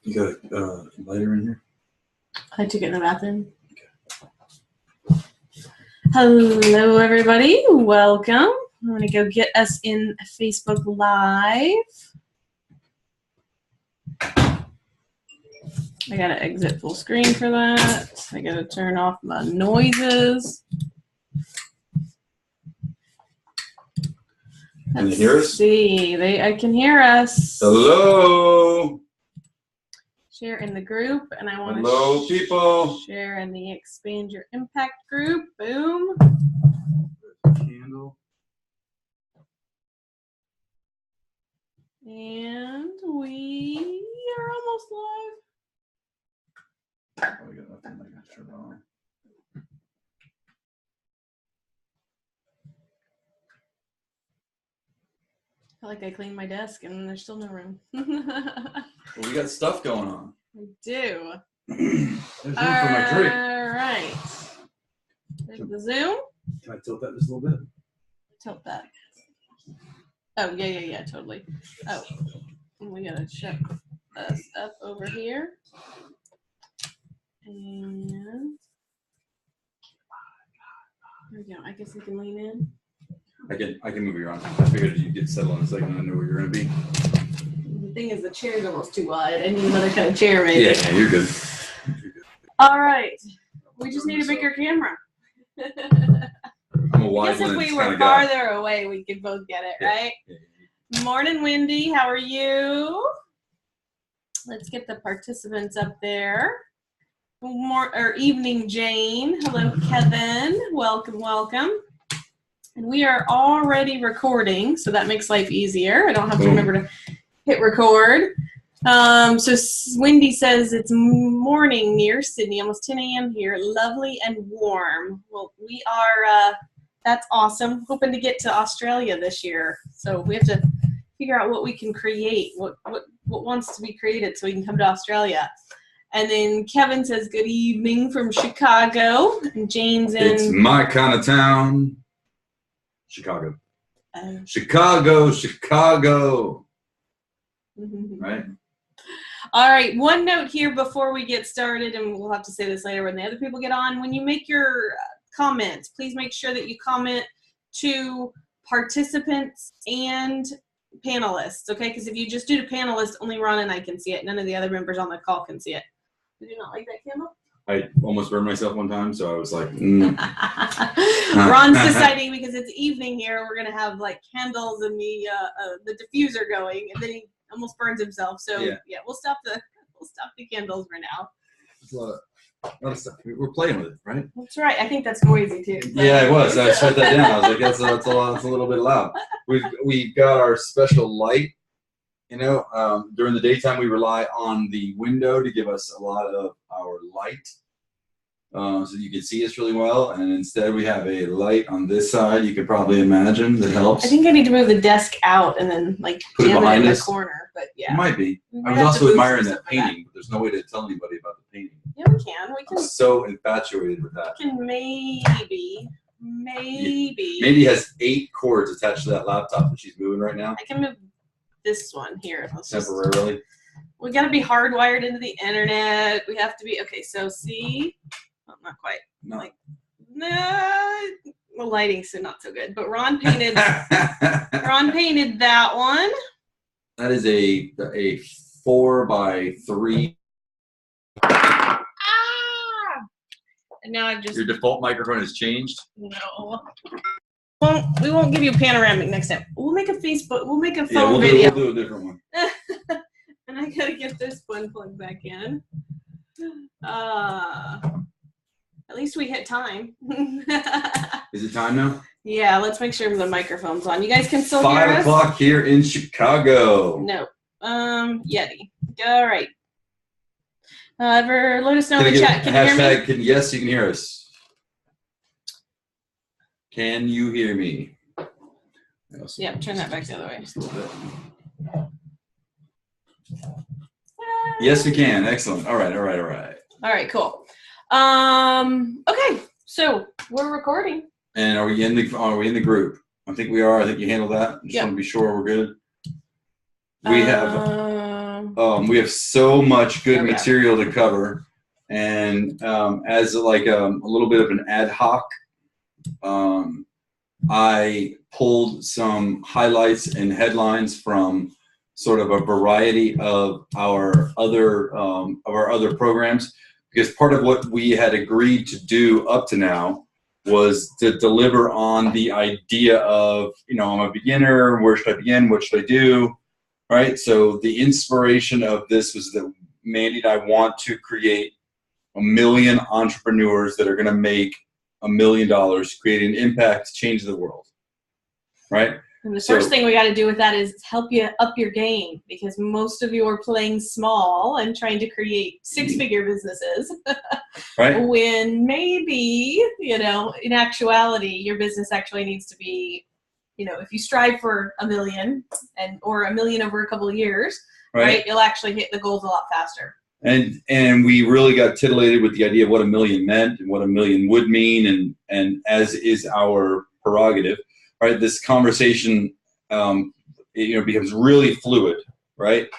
You got a lighter in here? I took it in the bathroom. Okay. Hello, everybody. Welcome. I'm going to go get us in Facebook Live. I got to exit full screen for that. I got to turn off my noises. Can you hear us? See, I can hear us. Hello. Share in the group, and I want to people. Share in the Expand Your Impact group. Boom. Candle. And we are almost live. Oh, we got nothing. I got to turn it on. I feel like I cleaned my desk and there's still no room. Well, we got stuff going on. I do. There's room for my drink. All right. There's the Zoom. Can I tilt that just a little bit? Tilt that. Oh, yeah, totally. Oh, we gotta shut us up over here. And there we go. I guess we can lean in. I can move you around. I figured you'd get settled in a second and I knew where you were going to be. The thing is, the chair's almost too wide. I need another kind of chair, maybe. Yeah, you're good. All right. We just need a bigger camera. I'm a wide I guess if we were farther away, we could both get it, right? Yeah. Morning, Wendy. How are you? Let's get the participants up there. Evening, Jane. Hello, Kevin. Welcome, welcome. And we are already recording, so that makes life easier. I don't have to remember to hit record. So Wendy says it's morning near Sydney, almost 10 a.m. here. Lovely and warm. Well, we are, that's awesome. Hoping to get to Australia this year. So we have to figure out what we can create, what wants to be created so we can come to Australia. And then Kevin says, good evening from Chicago. And Jane's in. It's my kind of town. Chicago. Chicago. Right? All right. One note here before we get started, and we'll have to say this later when the other people get on. When you make your comments, please make sure that you comment to participants and panelists, okay? Because if you just do to panelists, only Ron and I can see it. None of the other members on the call can see it. Did you not like that candle? I almost burned myself one time, so I was like, Ron's deciding because it's evening here, we're gonna have like candles and the diffuser going, and then he almost burns himself. So yeah, we'll stop the candles for now. There's a lot of stuff. We're playing with it, right? That's right. I think that's noisy too. Yeah, it was. I shut that down. I was like, that's a little bit loud. We've got our special light. You know, during the daytime, we rely on the window to give us a lot of our light, so you can see us really well. And instead, we have a light on this side. You could probably imagine that helps. I think I need to move the desk out and then like put it behind in us. the corner. But yeah, it might be. I was also admiring that painting, but there's no way to tell anybody about the painting. Yeah, we can. I'm so infatuated with that. We can maybe has 8 cords attached to that laptop that she's moving right now. I can move this one here. Temporarily. We got to be hardwired into the internet. We have to be okay. So see, well, not quite. No. Like, nah, the lighting's not so good. But Ron painted. Ron painted that one. That is a 4x3. Ah! And now I've just. Your default microphone has changed. No. We won't give you a panoramic next time. We'll make a Facebook. We'll make a phone video. We'll do a different one. And I gotta get this one plugged back in. At least we hit time. Is it time now? Yeah. Let's make sure the microphone's on. You guys can still hear us? 5 o'clock here in Chicago. No. Yeti. All right. Let us know in the chat. Can you hear me? Yes, you can hear us. Can you hear me? Yeah, turn that back the other way. Just a little bit. Yes, we can. Excellent. All right. All right, cool. Okay, so we're recording. And are we in the group? I think we are. I think you handled that. Just want to be sure we're good. We have we have so much good There we material to cover, and as like a little bit of an ad hoc, I pulled some highlights and headlines from sort of a variety of our other programs, because part of what we had agreed to do up to now was to deliver on the idea of, I'm a beginner, where should I begin, what should I do, right? So the inspiration of this was that Mandy and I want to create 1 million entrepreneurs that are going to make $1 million, create an impact, change the world, right? And the first thing we got to do with that is help you up your game, because most of you are playing small and trying to create 6-figure businesses. Right. When maybe, in actuality, your business actually needs to be, if you strive for 1 million or 1 million over a couple of years, right, you'll actually hit the goals a lot faster. And we really got titillated with the idea of what 1 million meant and what 1 million would mean, and as is our prerogative, right? This conversation, becomes really fluid, right?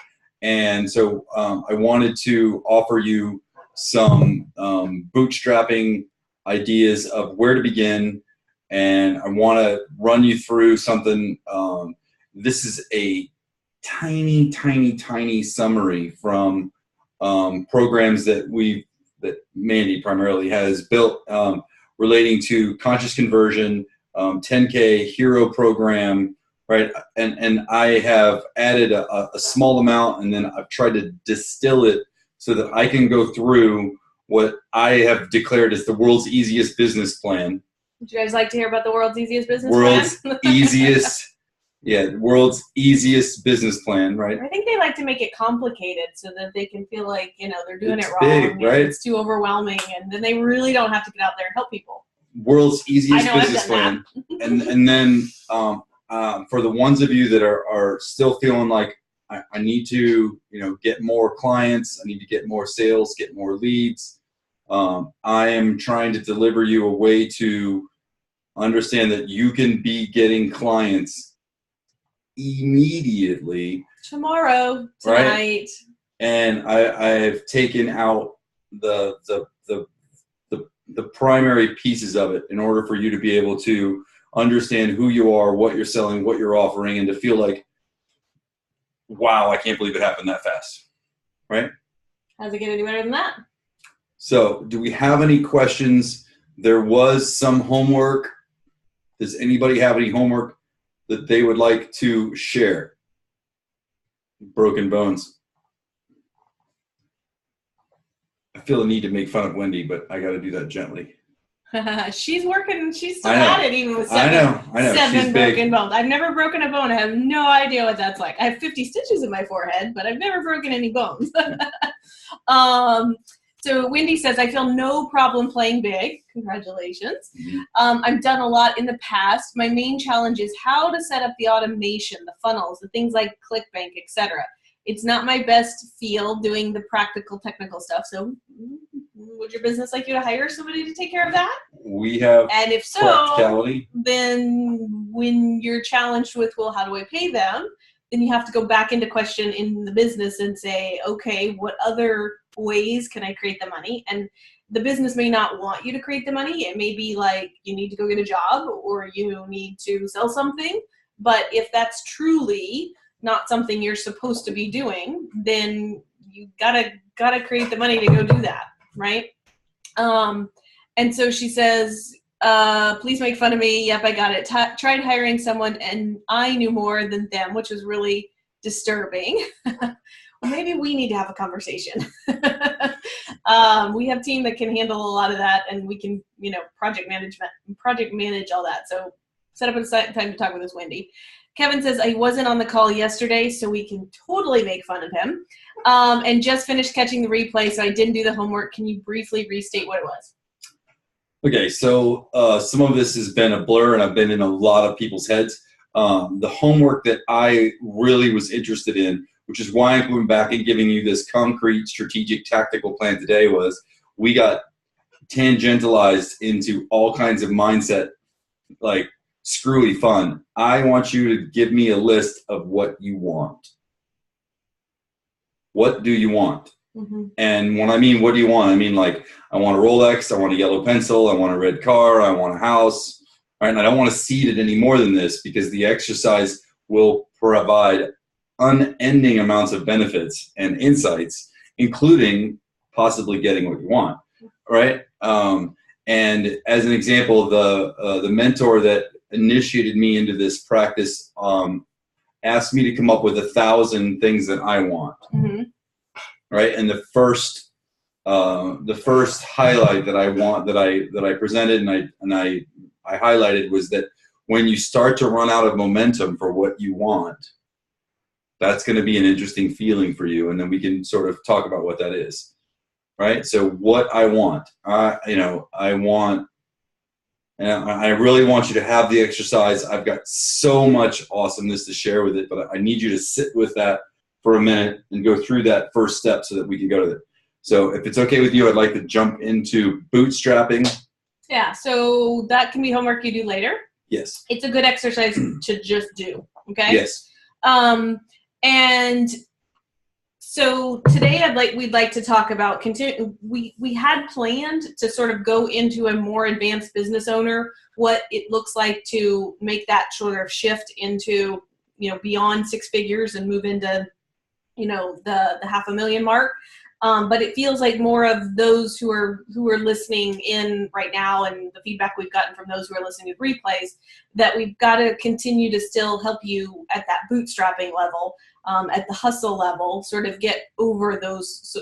And so I wanted to offer you some bootstrapping ideas of where to begin, and I want to run you through something. This is a tiny summary from programs that Mandy primarily has built relating to conscious conversion, 10K hero program, right? And I have added a small amount, and then I've tried to distill it so that I can go through what I have declared as the world's easiest business plan. Would you guys like to hear about the world's easiest business plan? World's easiest business plan, right? I think they like to make it complicated so that they can feel like, they're doing it wrong. Big, right? It's too overwhelming, and then they really don't have to get out there and help people. World's easiest business plan. and then for the ones of you that are still feeling like I need to, get more clients, I need to get more sales, get more leads, I am trying to deliver you a way to understand that you can be getting clients immediately, tomorrow, tonight, right? And I've taken out the primary pieces of it in order for you to be able to understand who you are, what you're selling, what you're offering, and to feel like, wow, I can't believe it happened that fast, right? How's it get any better than that? So do we have any questions? There was some homework. Does anybody have any homework that they would like to share? Broken bones. I feel a need to make fun of Wendy, but I got to do that gently. She's working. She's still at it, even with seven She's broken bones. I've never broken a bone. I have no idea what that's like. I have 50 stitches in my forehead, but I've never broken any bones. So Wendy says, I feel no problem playing big. Congratulations. I've done a lot in the past. My main challenge is how to set up the automation, the funnels, the things like ClickBank, etc. It's not my best field doing the practical, technical stuff. So would your business like you to hire somebody to take care of that? We have and if so, practicality. Then when you're challenged with, well, how do I pay them? Then you have to go back into question in the business and say, okay, what other ways can I create the money? And the business may not want you to create the money. It may be like you need to go get a job or you need to sell something. But if that's truly not something you're supposed to be doing, then you gotta create the money to go do that, right? And so she says, please make fun of me. Yep, I got it. Tried hiring someone and I knew more than them, which was really disturbing. Well, maybe we need to have a conversation. We have a team that can handle a lot of that, and we can, project manage all that. So set up a time to talk with this Wendy. Kevin says, I wasn't on the call yesterday, so we can totally make fun of him. And just finished catching the replay, so I didn't do the homework. Can you briefly restate what it was? Okay, so some of this has been a blur, and I've been in a lot of people's heads. The homework that I really was interested in, which is why I'm coming back and giving you this concrete, strategic, tactical plan today, was we got tangentialized into all kinds of mindset, like screwy fun. I want you to give me a list of what you want. what do you want? Mm-hmm. And when I mean, what do you want? I mean, like, I want a Rolex, I want a yellow pencil, I want a red car, I want a house, right? And I don't want to seed it any more than this, because the exercise will provide unending amounts of benefits and insights, including possibly getting what you want, right? And as an example, the mentor that initiated me into this practice asked me to come up with 1,000 things that I want, Mm-hmm. right? And the first highlight that I presented and I highlighted was that when you start to run out of momentum for what you want, that's going to be an interesting feeling for you, and then we can sort of talk about what that is, right? So what I want, I want. And I really want you to have the exercise. I've got so much awesomeness to share with it, but I need you to sit with that for a minute and go through that first step so that we can go to it. So if it's okay with you, I'd like to jump into bootstrapping. Yeah, so that can be homework you do later. Yes. It's a good exercise to just do, okay? Yes. And so today we'd like to talk about we had planned to sort of go into a more advanced business owner, what it looks like to make that sort of shift into, beyond 6 figures and move into, the $500,000 mark. But it feels like more of those who are listening in right now, and the feedback we've gotten from those who are listening to replays, that we've got to continue to still help you at that bootstrapping level, at the hustle level, sort of get over those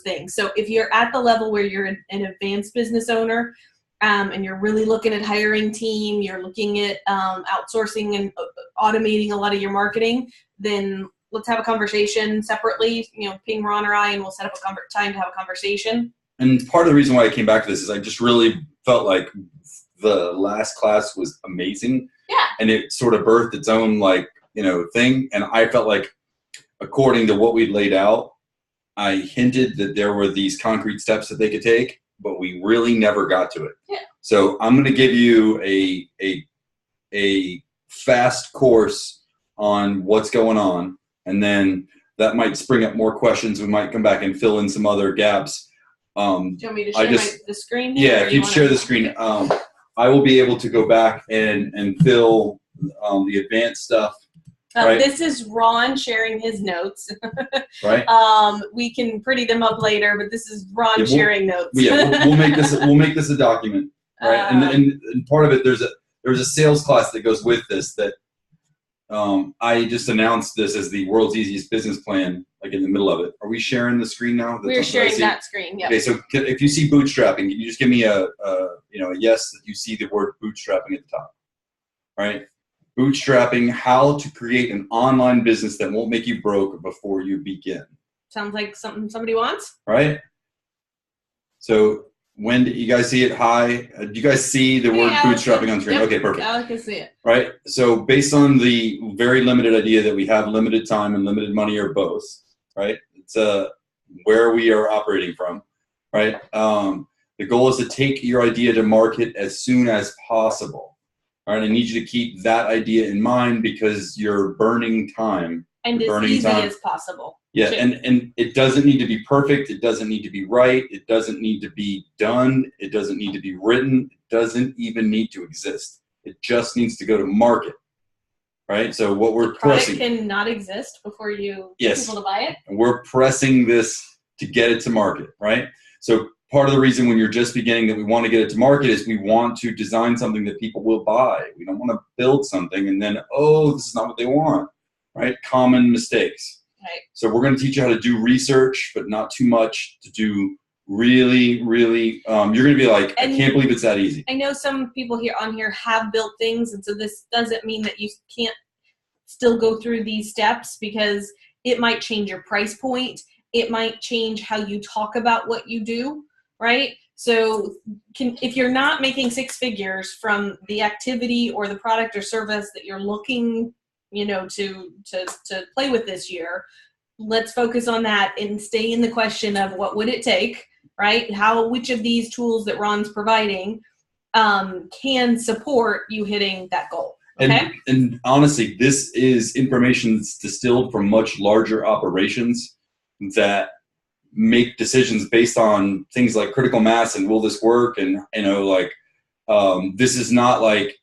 things. So if you're at the level where you're an advanced business owner, and you're really looking at hiring team, you're looking at outsourcing and automating a lot of your marketing, then let's have a conversation separately. Ping Ron or I, and we'll set up a time to have a conversation. And part of the reason why I came back to this is I just really felt like the last class was amazing. Yeah. And it sort of birthed its own thing. And I felt like, according to what we'd laid out, I hinted that there were these concrete steps that they could take, but we really never got to it. Yeah. So I'm going to give you a fast course on what's going on. And then that might spring up more questions. We might come back and fill in some other gaps. Do you want me to share the screen here? Yeah, if you share the screen, I will be able to go back and fill the advanced stuff. Right? This is Ron sharing his notes. Right. We can pretty them up later, but this is Ron sharing notes. We'll make this a document, right? And part of it, there's a sales class that goes with this that. I just announced this as the world's easiest business plan, like in the middle of it. Are we sharing the screen now? We're sharing that screen, yeah. Okay, so if you see bootstrapping, can you just give me a yes that you see the word bootstrapping at the top? Right? Bootstrapping, how to create an online business that won't make you broke before you begin. Sounds like something somebody wants. Right? So when you guys see it? Hi. Do you guys see the word bootstrapping on screen? Yep. Okay, perfect. I can see it. Right. So based on the very limited idea that we have limited time and limited money, or both, right? It's where we are operating from, right? The goal is to take your idea to market as soon as possible. All right. I need you to keep that idea in mind, because you're burning time. And as easy as possible. Yeah, and it doesn't need to be perfect. It doesn't need to be right. It doesn't need to be done. It doesn't need to be written. It doesn't even need to exist. It just needs to go to market, right? So what we're pressing. The product can not exist before you get people to buy it. And we're pressing this to get it to market, right? So part of the reason when you're just beginning that we want to get it to market is we want to design something that people will buy. We don't want to build something and then, this is not what they want, right? Common mistakes. Right. So we're going to teach you how to do research, but not too much to do really, really, you're going to be like, I can't believe it's that easy. I know some people on here have built things, and so this doesn't mean that you can't still go through these steps, because it might change your price point. It might change how you talk about what you do, right? So if you're not making 6 figures from the activity or the product or service that you're looking to play with this year, let's focus on that and stay in the question of what would it take, right? Which of these tools that Ron's providing can support you hitting that goal. Okay. And honestly, this is information that's distilled from much larger operations. that make decisions based on things like critical mass and will this work, and this is not like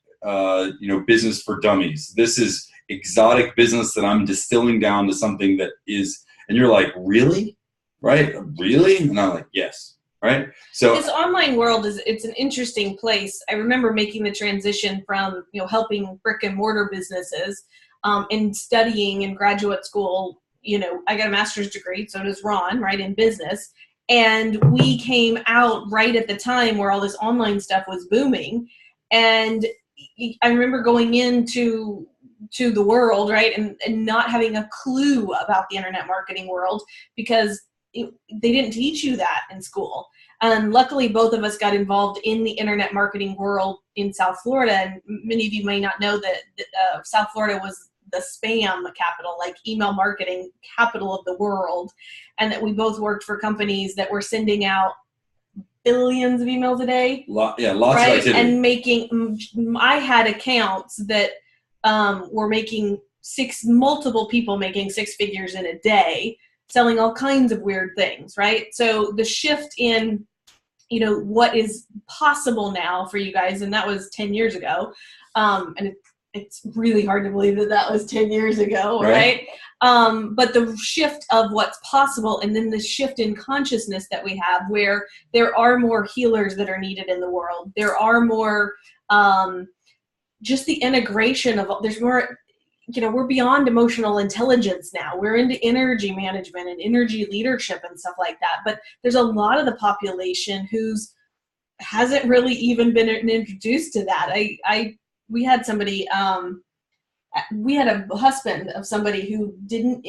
business for dummies. This is exotic business that I'm distilling down to something that is, and you're like, really, right? Really? And I'm like, yes, right. So this online world it's an interesting place. I remember making the transition from helping brick and mortar businesses and studying in graduate school. I got a master's degree, so does Ron, right, in business. And we came out right at the time where all this online stuff was booming. And I remember going into the world, right, and not having a clue about the internet marketing world because they didn't teach you that in school. And luckily, both of us got involved in the internet marketing world in South Florida. And many of you may not know that South Florida was the spam capital, like email marketing capital of the world. And that we both worked for companies that were sending out billions of emails a day. Lots right? of activity. And I had accounts that were making multiple people making six figures in a day, selling all kinds of weird things, right? So the shift in, what is possible now for you guys, and that was 10 years ago. And it's really hard to believe that was 10 years ago, right? But the shift of what's possible, and then the shift in consciousness that we have, where there are more healers that are needed in the world. There are more, just the integration of, there's more, we're beyond emotional intelligence now. We're into energy management and energy leadership and stuff like that. But there's a lot of the population who's hasn't really even been introduced to that. We had somebody, we had a husband of somebody who didn't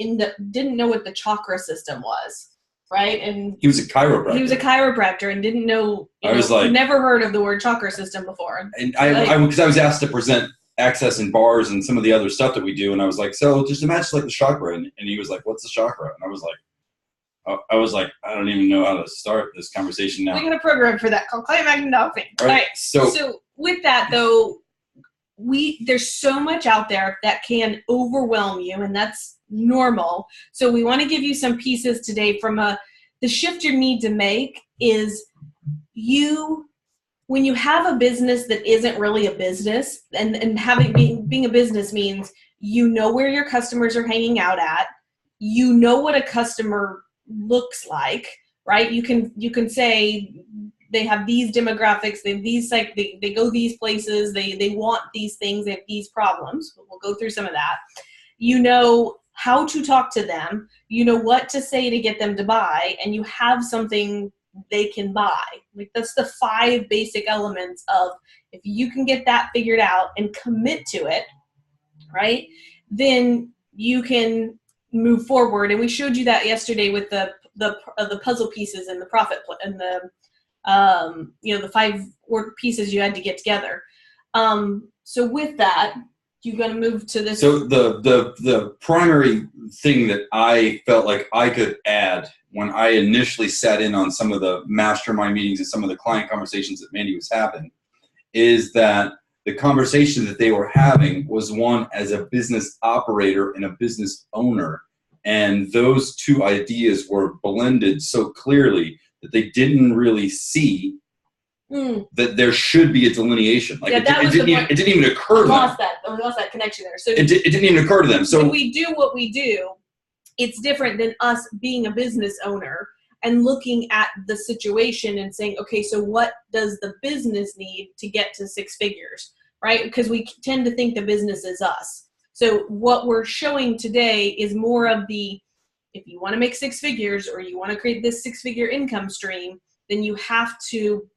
know what the chakra system was, right? And he was a chiropractor. He was a chiropractor and didn't know. Never heard of the word chakra system before. And because I was asked to present access in bars and some of the other stuff that we do, and I was like, so just imagine like the chakra, and he was like, what's the chakra? And I was like, I don't even know how to start this conversation now. We got a program for that called Clay Magnophing. All right. So with that though, there's so much out there that can overwhelm you, and that's normal. So we want to give you some pieces today from the shift you need to make is when you have a business that isn't really a business, and being a business means where your customers are hanging out at, what a customer looks like, right? You can say they have these demographics, they have these they go these places, they want these things, they have these problems. We'll go through some of that. How to talk to them, what to say to get them to buy, and you have something they can buy. Like that's the 5 basic elements of, if you can get that figured out and commit to it, right, then you can move forward. And we showed you that yesterday with the puzzle pieces and the profit and the 5 pieces you had to get together. So with that, you're going to move to this. So the primary thing that I felt like I could add when I initially sat in on some of the mastermind meetings and some of the client conversations that Mandy was having is that the conversation that they were having was one as a business operator and a business owner. And those two ideas were blended so clearly that they didn't really see that there should be a delineation. Like it didn't even occur to them. We lost that connection there. So it didn't even occur to them. So if we do what we do, it's different than us being a business owner and looking at the situation and saying, okay, so what does the business need to get to 6 figures, right? Because we tend to think the business is us. So what we're showing today is more of if you want to make 6 figures or you want to create this 6-figure income stream, then you have to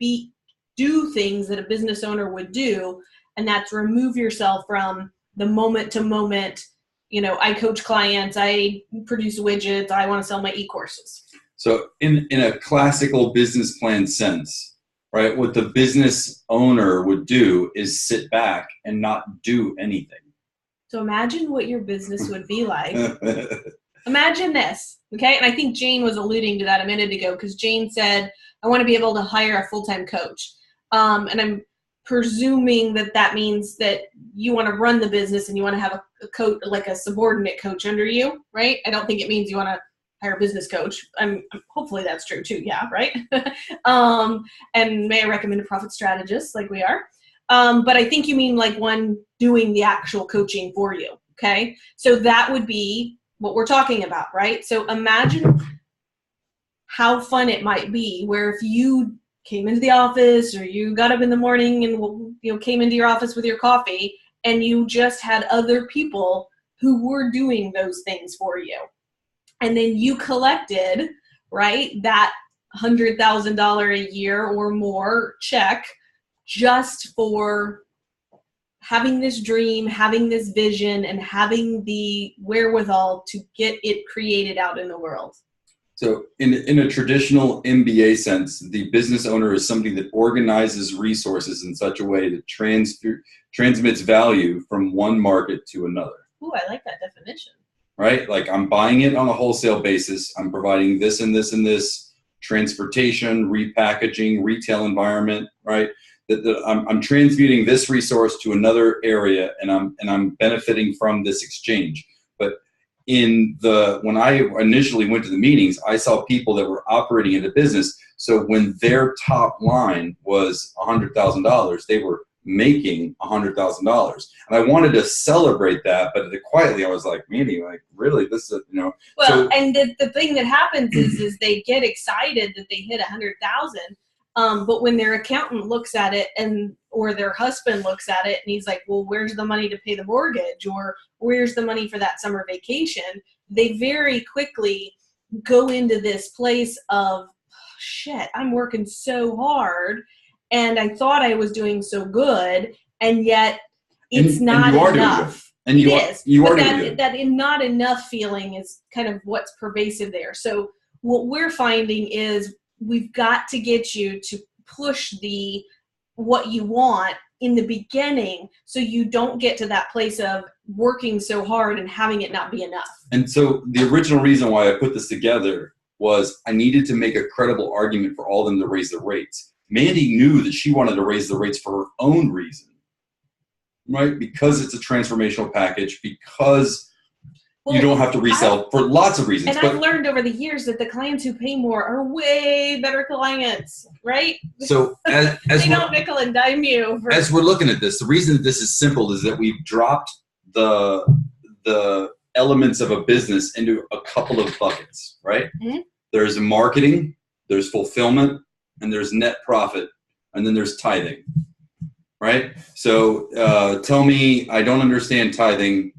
do things that a business owner would do, and that's remove yourself from the moment to moment. I coach clients, I produce widgets, I want to sell my e-courses. So in a classical business plan sense, right, what the business owner would do is sit back and not do anything. So imagine what your business would be like. Imagine this, okay? And I think Jane was alluding to that a minute ago, because Jane said, I want to be able to hire a full-time coach. And I'm presuming that means that you want to run the business and you want to have a coach, like a subordinate coach under you, right? I don't think it means you want to hire a business coach. Hopefully that's true too. Yeah. Right. And may I recommend a profit strategist like we are. But I think you mean like one doing the actual coaching for you. Okay. So that would be what we're talking about, right? So imagine how fun it might be where if you came into the office or you got up in the morning and came into your office with your coffee and you just had other people who were doing those things for you. And then you collected, right, that $100,000 a year or more check just for having this dream, having this vision, and having the wherewithal to get it created out in the world. So in a traditional MBA sense, the business owner is somebody that organizes resources in such a way that transmits value from one market to another. Ooh, I like that definition. Right? Like I'm buying it on a wholesale basis. I'm providing this and this and this, transportation, repackaging, retail environment, right? I'm transmuting this resource to another area and I'm benefiting from this exchange. But when I initially went to the meetings, I saw people that were operating in a business. So when their top line was $100,000, they were making $100,000. And I wanted to celebrate that, but quietly I was like, Mandy, like really, this is, Well, so, and the thing that happens is they get excited that they hit 100,000. But when their accountant looks at it or their husband looks at it and he's like, well, where's the money to pay the mortgage or where's the money for that summer vacation? They very quickly go into this place of, shit, I'm working so hard and I thought I was doing so good and yet it's not enough. And you are that not enough feeling is kind of what's pervasive there. So what we're finding is we've got to get you to push what you want in the beginning so you don't get to that place of working so hard and having it not be enough. And so the original reason why I put this together was I needed to make a credible argument for all of them to raise the rates. Mandy knew that she wanted to raise the rates for her own reason, right? Because it's a transformational package, because you don't have to resell for lots of reasons. And I've learned over the years that the clients who pay more are way better clients, right? So as they don't nickel and dime you. As we're looking at this, the reason that this is simple is that we've dropped the elements of a business into a couple of buckets, right? Mm-hmm. There's marketing, there's fulfillment, and there's net profit, and then there's tithing, right? So tell me I don't understand tithing,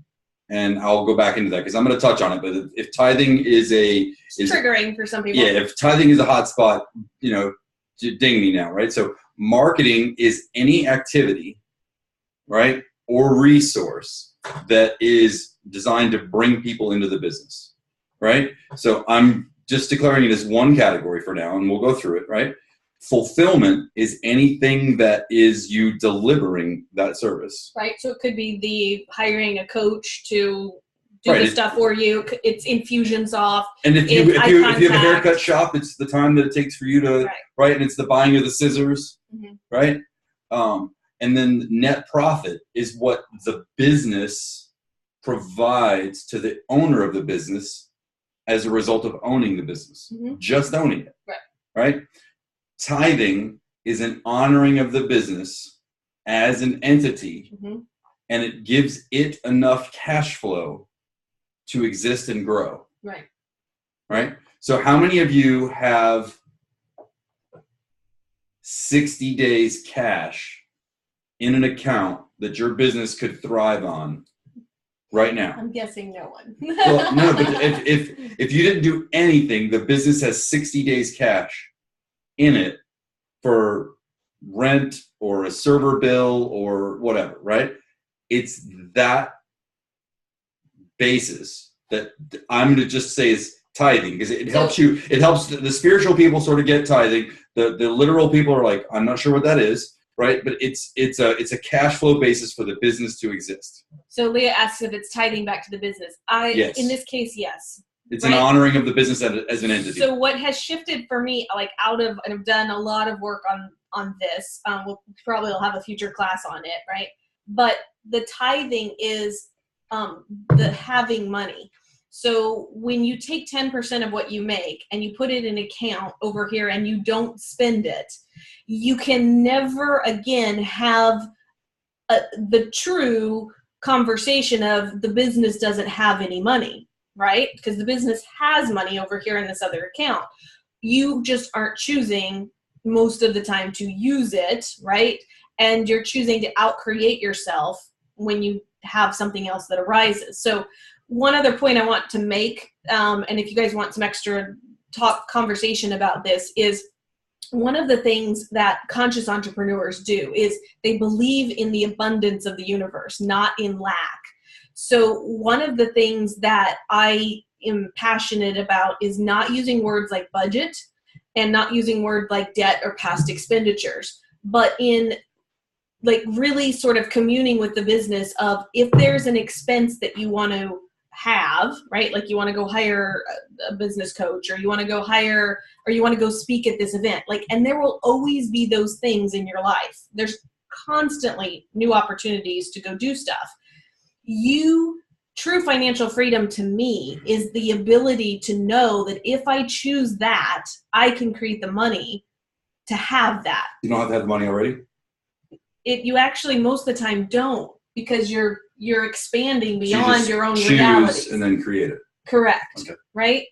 and I'll go back into that because I'm going to touch on it. But if tithing is triggering for some people, yeah, if tithing is a hot spot, ding me now, right? So marketing is any activity, right, or resource that is designed to bring people into the business, right? So I'm just declaring it as one category for now, and we'll go through it, right? Fulfillment is anything that is you delivering that service. Right. So it could be the hiring a coach to do the stuff for you. It's Infusionsoft. And if you have a haircut shop, it's the time that it takes for you to, right? And it's the buying of the scissors, mm-hmm. right? And then net profit is what the business provides to the owner of the business as a result of owning the business, mm-hmm. just owning it, right? Tithing is an honoring of the business as an entity, mm-hmm. and it gives it enough cash flow to exist and grow. Right? So how many of you have 60 days cash in an account that your business could thrive on right now? I'm guessing no one. Well, no, but if you didn't do anything, the business has 60 days cash in it for rent or a server bill or whatever, right? It's that basis that I'm going to just say is tithing, because it helps you. It helps the spiritual people sort of get tithing. The literal people are like, I'm not sure what that is, right? But it's a cash flow basis for the business to exist. So Leah asks if it's tithing back to the business. Yes. In this case, yes. It's an honoring of the business as an entity. So what has shifted for me, and I've done a lot of work on this. We'll probably have a future class on it, right? But the tithing is the having money. So when you take 10% of what you make and you put it in an account over here and you don't spend it, you can never again have the true conversation of the business doesn't have any money, right? Because the business has money over here in this other account. You just aren't choosing most of the time to use it, right? And you're choosing to outcreate yourself when you have something else that arises. So one other point I want to make, and if you guys want some extra conversation about this, is one of the things that conscious entrepreneurs do is they believe in the abundance of the universe, not in lack. So one of the things that I am passionate about is not using words like budget and not using words like debt or past expenditures, but in like really sort of communing with the business of if there's an expense that you want to have, right? Like you want to go hire a business coach, or you want to go hire, or you want to go speak at this event. Like, and there will always be those things in your life. There's constantly new opportunities to go do stuff. True financial freedom to me is the ability to know that if I choose that, I can create the money to have that. You don't have to have the money already? You actually most of the time don't, because you're expanding beyond your own choose reality and then create it. Correct. Okay. Right.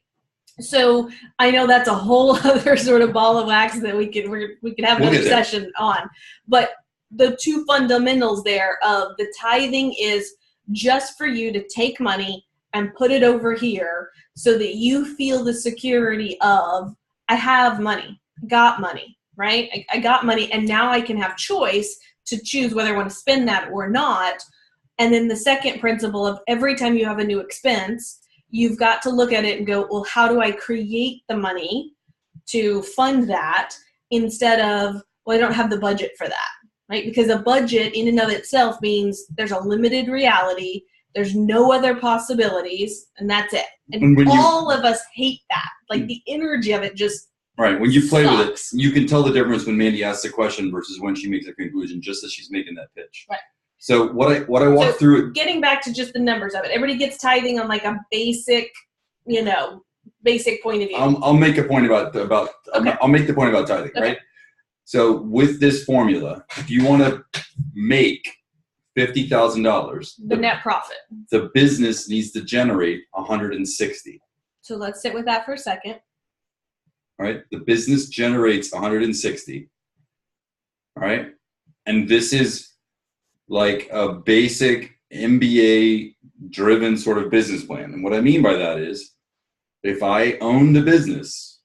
So I know that's a whole other sort of ball of wax that we could have another session on, but the two fundamentals there of the tithing is just for you to take money and put it over here so that you feel the security of, I have money, got money, right? I got money, and now I can have choice to choose whether I want to spend that or not. And then the second principle of every time you have a new expense, you've got to look at it and go, well, how do I create the money to fund that, instead of, well, I don't have the budget for that, right? Because a budget in and of itself means there's a limited reality, there's no other possibilities, and that's it. And all of us hate that. Like the energy of it just right. When you play sucks. with it, you can tell the difference when Mandy asks a question versus when she makes a conclusion, just as she's making that pitch. Right. So what I walk through. Getting back to just the numbers of it, everybody gets tithing on like a basic point of view. I'll make a point about Okay. I'll make the point about tithing, Okay. right? So with this formula, if you want to make $50,000, the net profit. the business needs to generate 160. So let's sit with that for a second. All right, the business generates 160. All right, and this is like a basic MBA driven sort of business plan. And what I mean by that is, if I owned a business,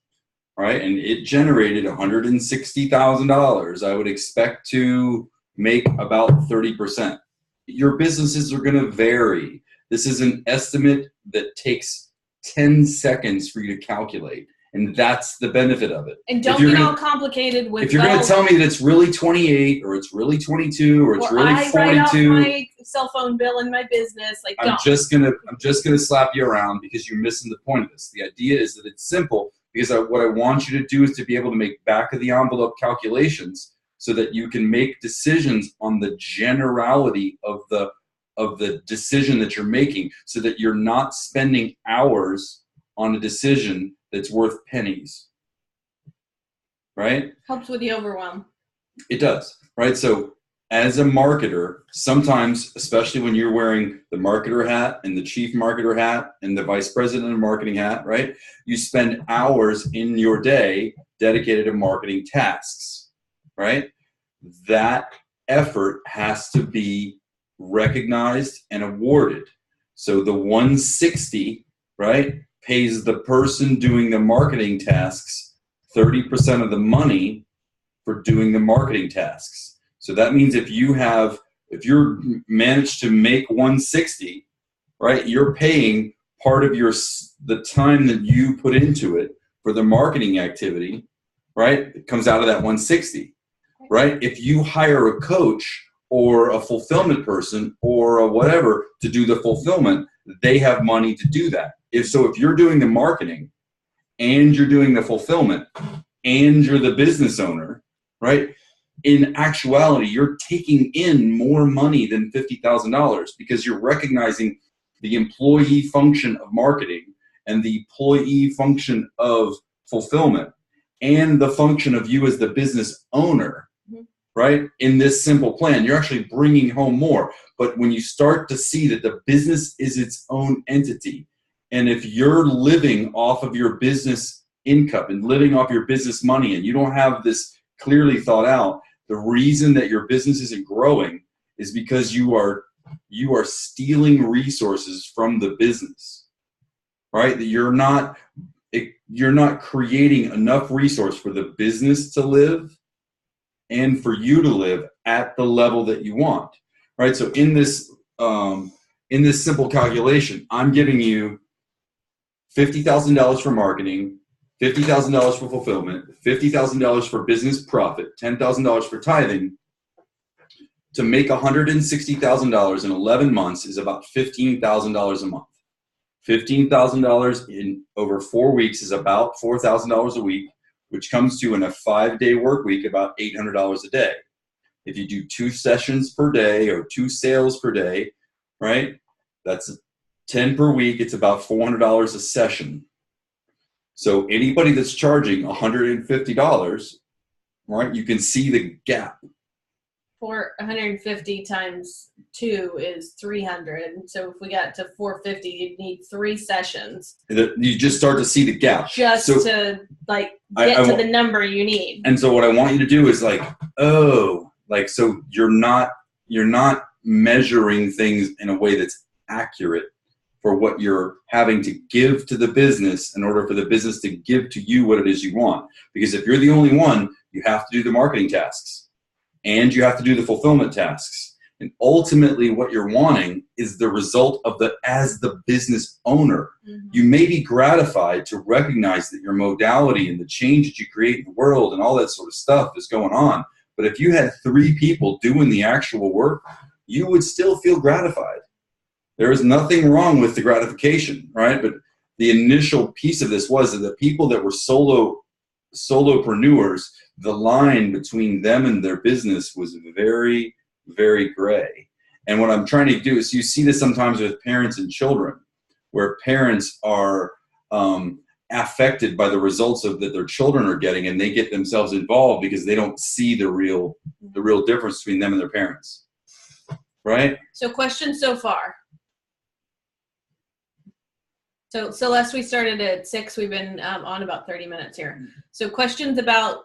right, and it generated $160,000, I would expect to make about 30%. Your businesses are going to vary. This is an estimate that takes 10 seconds for you to calculate. And that's the benefit of it. And don't get all complicated with. If you're going to tell me that it's really 28 or it's really 22 or it's really 42, I write off my cell phone bill in my business. Like, I'm just gonna slap you around because you're missing the point of this. The idea is that it's simple, because what I want you to do is to be able to make back of the envelope calculations so that you can make decisions on the generality of the decision that you're making, so that you're not spending hours on a decision that's worth pennies, right? Helps with the overwhelm. It does, right? So as a marketer, sometimes, especially when you're wearing the marketer hat and the chief marketer hat and the vice president of marketing hat, right? You spend hours in your day dedicated to marketing tasks, right? That effort has to be recognized and awarded. So the 160, right, pays the person doing the marketing tasks 30% of the money for doing the marketing tasks. So that means if you're managed to make 160, right, you're paying part of the time that you put into it for the marketing activity, right? It comes out of that 160, right? If you hire a coach or a fulfillment person or a whatever to do the fulfillment, they have money to do that. If you're doing the marketing and you're doing the fulfillment and you're the business owner, right? In actuality, you're taking in more money than $50,000 because you're recognizing the employee function of marketing and the employee function of fulfillment and the function of you as the business owner, right? In this simple plan, you're actually bringing home more. But when you start to see that the business is its own entity, and if you're living off of your business income and living off your business money, and you don't have this clearly thought out, the reason that your business isn't growing is because you are stealing resources from the business, right? That you're not creating enough resource for the business to live and for you to live at the level that you want, right? So in this simple calculation, I'm giving you $50,000 for marketing, $50,000 for fulfillment, $50,000 for business profit, $10,000 for tithing. To make $160,000 in 11 months is about $15,000 a month. $15,000 in over 4 weeks is about $4,000 a week, which comes to, in a 5-day work week, about $800 a day. If you do 2 sessions per day or 2 sales per day, right? That's 10 per week. It's about $400 a session. So anybody that's charging $150, right? You can see the gap. For 150 times 2 is 300. So if we got to 450, you'd need 3 sessions. You just start to see the gap. Just to get to the number you need. And so what I want you to do is so you're not measuring things in a way that's accurate for what you're having to give to the business in order for the business to give to you what it is you want. Because if you're the only one, you have to do the marketing tasks. And you have to do the fulfillment tasks. And ultimately what you're wanting is the result of as the business owner. Mm-hmm. You may be gratified to recognize that your modality and the change that you create in the world and all that sort of stuff is going on. But if you had 3 people doing the actual work, you would still feel gratified. There is nothing wrong with the gratification, right? But the initial piece of this was that the people that were solopreneurs, the line between them and their business was very, very gray. And what I'm trying to do is, you see this sometimes with parents and children, where parents are affected by the results that their children are getting, and they get themselves involved because they don't see the real difference between them and their parents, right? So questions so far. So Celeste, we started at 6. We've been on about 30 minutes here. So questions about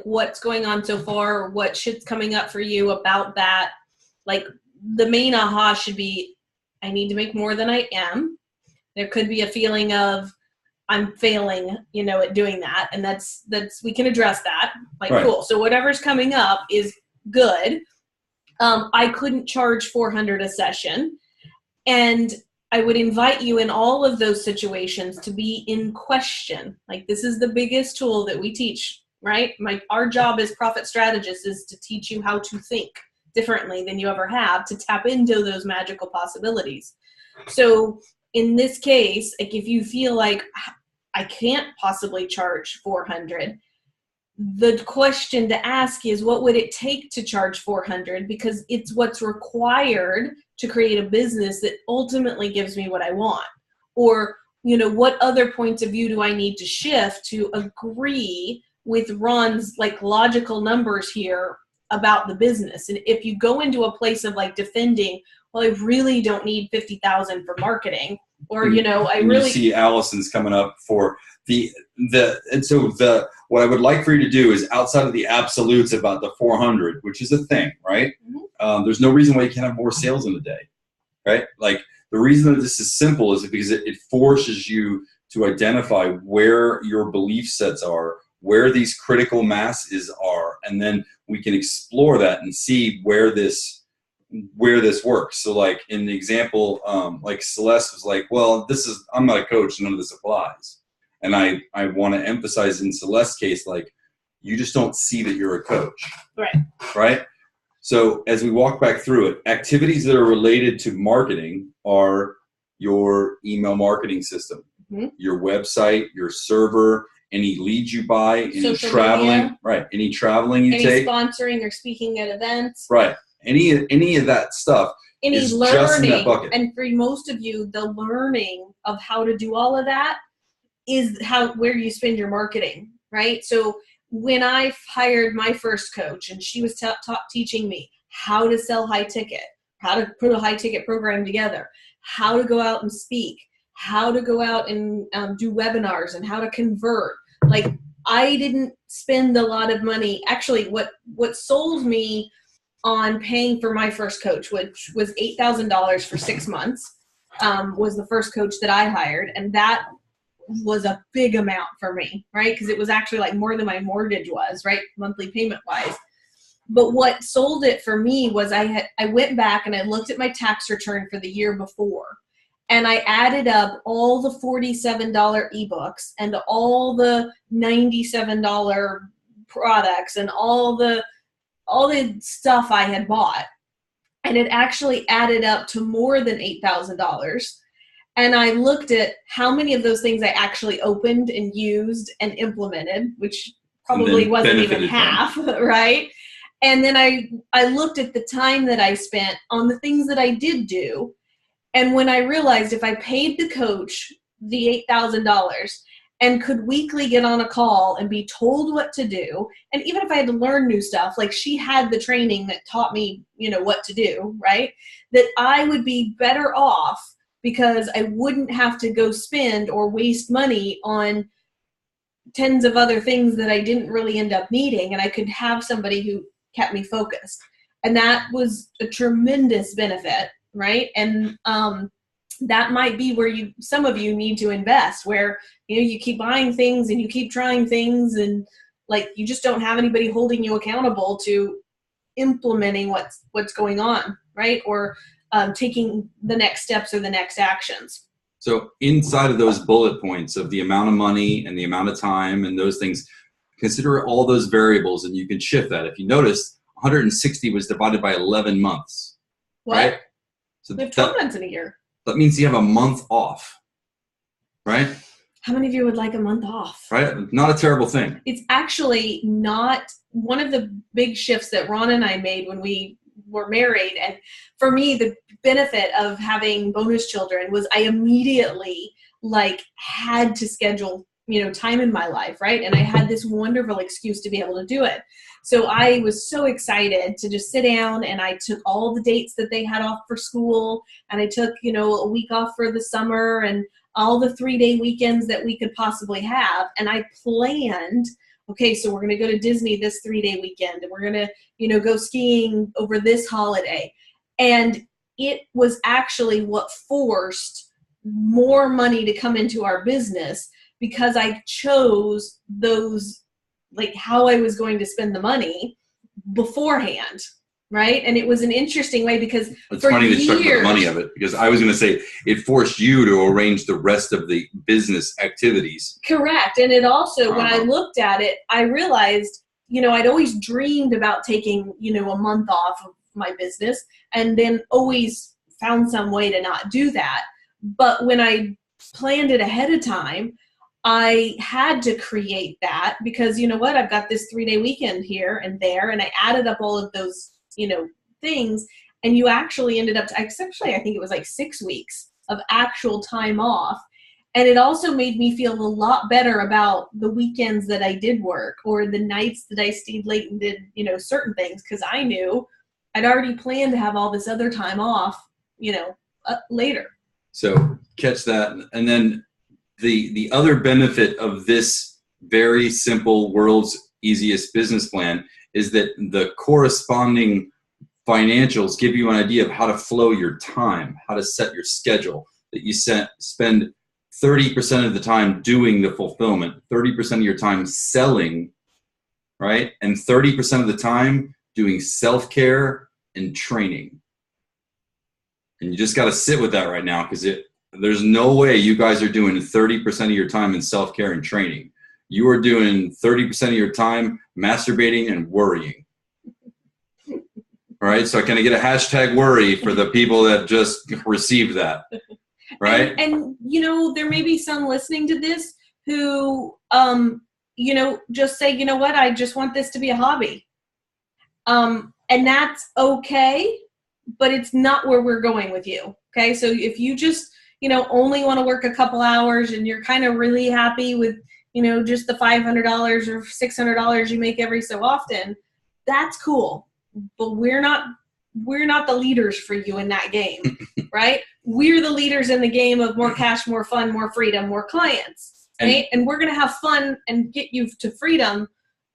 what's going on so far, what shit's coming up for you about that. The main aha should be, I need to make more than I am. There could be a feeling of I'm failing, at doing that. And that's we can address that. Right. Cool. So whatever's coming up is good. I couldn't charge $400 a session. And I would invite you in all of those situations to be in question. This is the biggest tool that we teach, right? Our job as profit strategists is to teach you how to think differently than you ever have, to tap into those magical possibilities. So in this case, if you feel like I can't possibly charge $400, the question to ask is, what would it take to charge $400? Because it's what's required to create a business that ultimately gives me what I want. Or, what other points of view do I need to shift to agree with Ron's logical numbers here about the business? And if you go into a place of defending, well, I really don't need $50,000 for marketing, or I really you see Allison's coming up for what I would like for you to do is, outside of the absolutes about the 400, which is a thing, right? Mm-hmm. There's no reason why you can't have more sales in a day, right? The reason that this is simple is because it forces you to identify where your belief sets are, where these critical masses are, and then we can explore that and see where this works. So in the example, Celeste was well, I'm not a coach, none of this applies. And I want to emphasize in Celeste's case, you just don't see that you're a coach. Right. Right? So as we walk back through it, activities that are related to marketing are your email marketing system, mm-hmm. your website, your server, any leads you buy, any social traveling, media. Right? Any traveling you take, any sponsoring or speaking at events, right? Any of that stuff. is just in that bucket. And for most of you, the learning of how to do all of that is where you spend your marketing, right? So when I hired my first coach, and she was teaching me how to sell high ticket, how to put a high ticket program together, how to go out and speak, how to go out and do webinars, and how to convert. Like, I didn't spend a lot of money. Actually, what sold me on paying for my first coach, which was $8,000 for 6 months, was the first coach that I hired. And that was a big amount for me, right? Because it was actually like more than my mortgage was, right? Monthly payment wise. But what sold it for me was I went back and I looked at my tax return for the year before, and I added up all the $47 ebooks and all the $97 products and all the stuff I had bought. And it actually added up to more than $8,000. And I looked at how many of those things I actually opened and used and implemented, which probably wasn't even half, right? And then I looked at the time that I spent on the things that I did do. And when I realized if I paid the coach the $8,000 and could weekly get on a call and be told what to do, and even if I had to learn new stuff, like she had the training that taught me, what to do, right? That I would be better off because I wouldn't have to go spend or waste money on tens of other things that I didn't really end up needing, and I could have somebody who kept me focused. And that was a tremendous benefit, right? And that might be where some of you need to invest, where you keep buying things and you keep trying things, and like you just don't have anybody holding you accountable to implementing what's going on, right? Or taking the next steps or the next actions. So inside of those bullet points of the amount of money and the amount of time and those things, consider all those variables, and you can shift that. If you notice, 160 was divided by 11 months. What? Right? So we have 12 months in a year. That means you have a month off, right? How many of you would like a month off? Right? Not a terrible thing. It's actually not one of the big shifts that Ron and I made when we were married. And for me, the benefit of having bonus children was I immediately had to schedule time in my life, right? And I had this wonderful excuse to be able to do it. So I was so excited to just sit down, and I took all the dates that they had off for school, and I took, a week off for the summer and all the 3-day weekends that we could possibly have. And I planned, okay, so we're going to go to Disney this 3-day weekend, and we're going to, go skiing over this holiday. And it was actually what forced more money to come into our business, because I chose those, how I was going to spend the money beforehand, right? And it was an interesting way, because it's for funny that you talk about the years, money of it, because I was going to say it forced you to arrange the rest of the business activities. Correct. And it also, when I looked at it, I realized, I'd always dreamed about taking, a month off of my business, and then always found some way to not do that. But when I planned it ahead of time, I had to create that, because I've got this 3-day weekend here and there, and I added up all of those, things, and you actually ended up I think it was 6 weeks of actual time off. And it also made me feel a lot better about the weekends that I did work, or the nights that I stayed late and did, certain things, because I knew I'd already planned to have all this other time off, later. So catch that. And then the other benefit of this very simple world's easiest business plan is that the corresponding financials give you an idea of how to flow your time, how to set your schedule, that you spend 30% of the time doing the fulfillment, 30% of your time selling, right? And 30% of the time doing self-care and training. And you just got to sit with that right now, because there's no way you guys are doing 30% of your time in self-care and training. You are doing 30% of your time masturbating and worrying. All right, so can I get a hashtag worry for the people that just received that? Right? And there may be some listening to this who, just say, I just want this to be a hobby. And that's okay. but it's not where we're going with you. Okay. So if you just, only want to work a couple hours and you're kind of really happy with, just the $500 or $600 you make every so often, that's cool. But we're not the leaders for you in that game, right? We're the leaders in the game of more cash, more fun, more freedom, more clients, right? And we're going to have fun and get you to freedom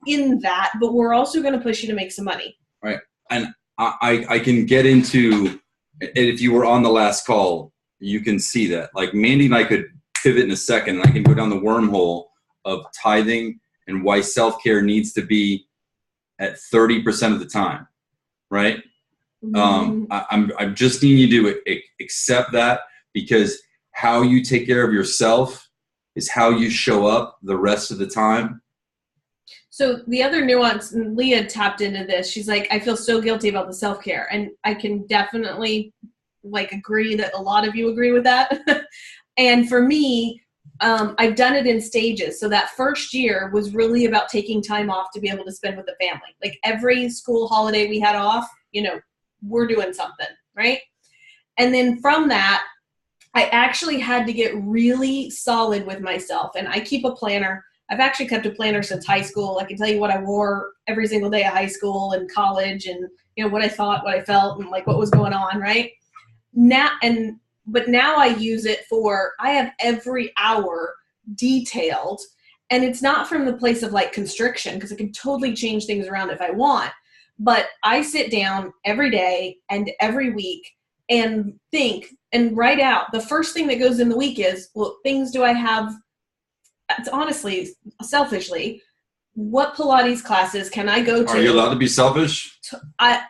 in that, but we're also going to push you to make some money. Right. And I can get into, if you were on the last call, you can see that. Like Mandy and I could pivot in a second, and I can go down the wormhole of tithing and why self-care needs to be at 30% of the time, right? I'm just needing you to accept that, because how you take care of yourself is how you show up the rest of the time. So the other nuance, and Leah tapped into this, she's like, I feel so guilty about the self-care. And I can definitely agree that a lot of you agree with that. And for me, I've done it in stages. So that first year was really about taking time off to be able to spend with the family. Like every school holiday we had off, we're doing something, right? And then from that, I actually had to get really solid with myself. And I keep a planner. I've actually kept a planner since high school. I can tell you what I wore every single day of high school and college, and what I thought, what I felt, and what was going on, right? But now I use it I have every hour detailed, and it's not from the place of constriction, because I can totally change things around if I want. But I sit down every day and every week and think and write out. The first thing that goes in the week is, things do I have? It's honestly, selfishly, what Pilates classes can I go to? Are you allowed to be selfish?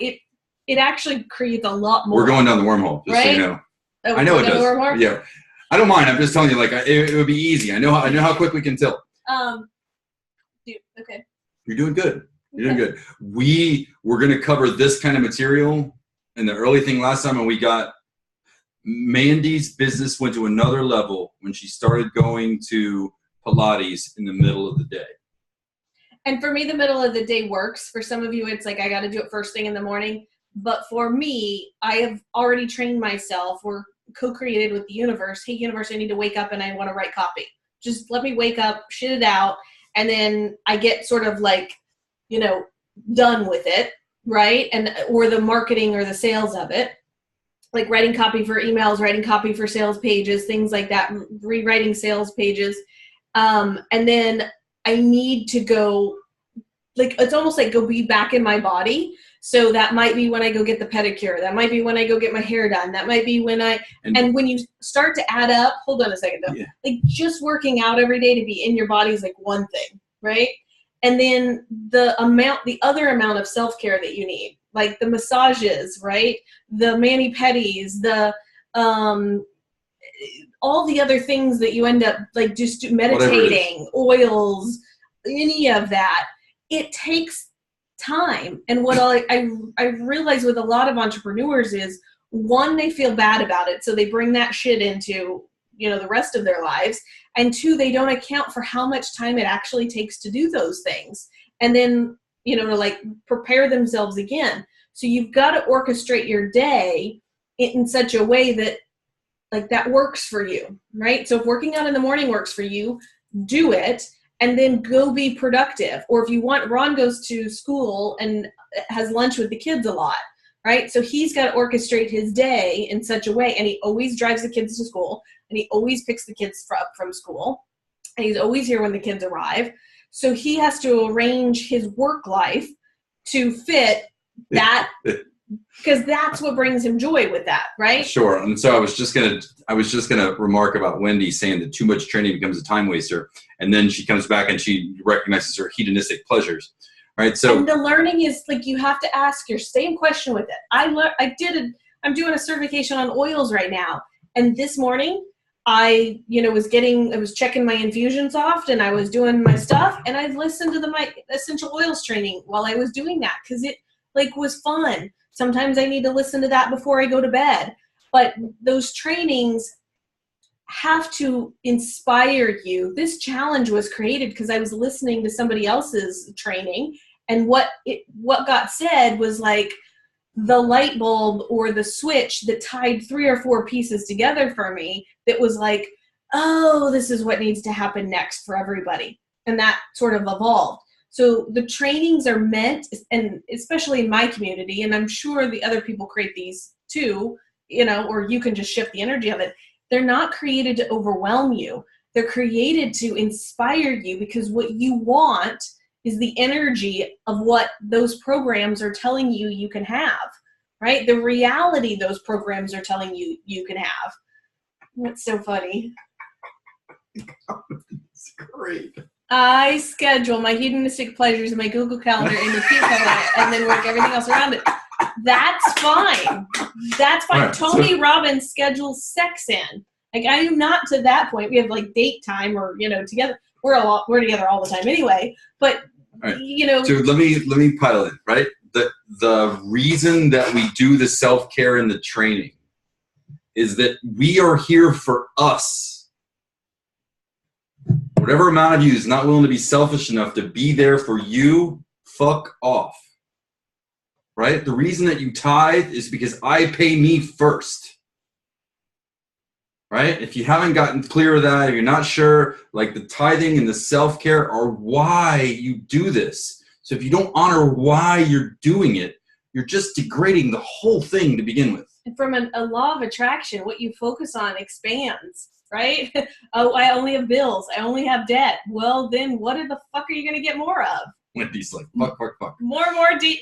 It actually creates a lot more. We're going down the wormhole, just right? So you know. Oh, I know it does. Yeah, I don't mind. I'm just telling you, it would be easy. I know how quick we can tilt. Okay. You're doing good. You're doing good. We're going to cover this kind of material in the early thing last time, and we got Mandy's business went to another level when she started going to Pilates in the middle of the day. And for me, the middle of the day works. For some of you, it's I got to do it first thing in the morning. But for me, I have already trained myself. We're co-created with the universe. Hey, universe, I need to wake up and I want to write copy. Just let me wake up, shit it out, and then I get sort of done with it, right? Or the marketing or the sales of it, like writing copy for emails, writing copy for sales pages, things like that, rewriting sales pages. And then I need to go, it's almost go be back in my body. So that might be when I go get the pedicure. That might be when I go get my hair done. That might be when and when you start to add up, hold on a second though, yeah. Just working out every day to be in your body is one thing, right? And then the other amount of self-care that you need, like the massages, right? The mani-pedis, the, all the other things that you end up just meditating, oils, any of that, it takes time. And what I realize with a lot of entrepreneurs is, one, they feel bad about it, so they bring that shit into the rest of their lives, and two, they don't account for how much time it actually takes to do those things, and then to prepare themselves again. So you've got to orchestrate your day in such a way that that works for you, right? So if working out in the morning works for you, do it. And then go be productive. Or if you want, Ron goes to school and has lunch with the kids a lot, right? So he's got to orchestrate his day in such a way. And he always drives the kids to school. And he always picks the kids up from school. And he's always here when the kids arrive. So he has to arrange his work life to fit that, because that's what brings him joy with that, right? Sure. And so I was just gonna remark about Wendy saying that too much training becomes a time waster, and then she comes back and she recognizes her hedonistic pleasures, right? So and the learning is you have to ask your same question with it. I'm doing a certification on oils right now, and this morning I was checking my infusion soft, and I was doing my stuff, and I listened to my essential oils training while I was doing that, because it was fun. Sometimes I need to listen to that before I go to bed. But those trainings have to inspire you. This challenge was created because I was listening to somebody else's training, and what got said was the light bulb or the switch that tied 3 or 4 pieces together for me that was like, oh, this is what needs to happen next for everybody. And that sort of evolved. So the trainings are meant, and especially in my community, and I'm sure the other people create these too, or you can just shift the energy of it. They're not created to overwhelm you. They're created to inspire you, because what you want is the energy of what those programs are telling you you can have, right? The reality those programs are telling you you can have. What's so funny? It's great. I schedule my hedonistic pleasures in my Google Calendar in the queue covenant and then work everything else around it. That's fine. That's fine. Right, Tony Robbins schedules sex in. Like, I am not to that point. We have like date time or, together. We're together all the time anyway. But, right. So let me pile in, right? The reason that we do the self-care and the training is that we are here for us. Whatever amount of you is not willing to be selfish enough to be there for you, fuck off. Right? The reason that you tithe is because I pay me first. Right? If you haven't gotten clear of that, or you're not sure, like, the tithing and the self-care are why you do this. So if you don't honor why you're doing it, you're just degrading the whole thing to begin with. And from a law of attraction, what you focus on expands. Right? Oh, I only have bills. I only have debt. Well, then what the fuck are you going to get more of? Wendy's like, fuck. More deep,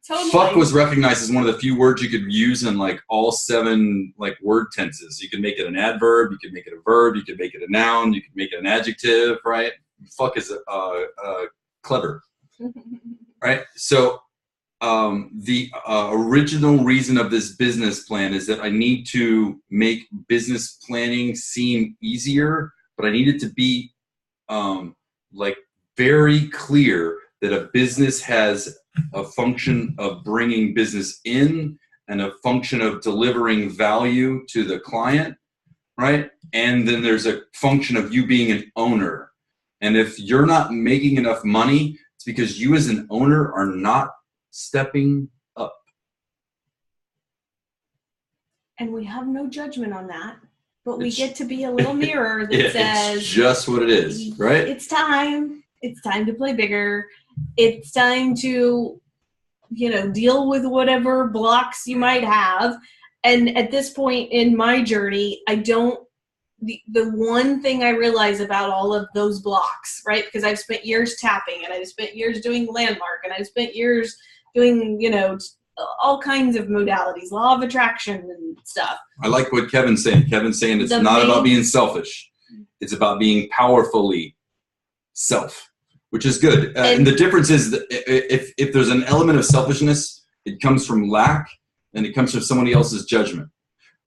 totally. Fuck was recognized as one of the few words you could use in like all 7 like word tenses. You could make it an adverb, you could make it a verb, you could make it a noun, you could make it an adjective, right? Fuck is clever, right? So the original reason of this business plan is that I need to make business planning seem easier, but I need it to be like very clear that a business has a function of bringing business in and a function of delivering value to the client, right? And then there's a function of you being an owner. And if you're not making enough money, it's because you as an owner are not stepping up. And we have no judgment on that, but we get to be a little mirror that says, it's just what it is, right? It's time to play bigger. It's time to, deal with whatever blocks you might have. And at this point in my journey, the one thing I realize about all of those blocks, right? Because I've spent years tapping, and I've spent years doing landmark, and I've spent years doing, all kinds of modalities, law of attraction and stuff. I like what Kevin's saying. Kevin's saying it's not about being selfish. It's about being powerfully self, which is good. And the difference is that if there's an element of selfishness, it comes from lack and it comes from somebody else's judgment,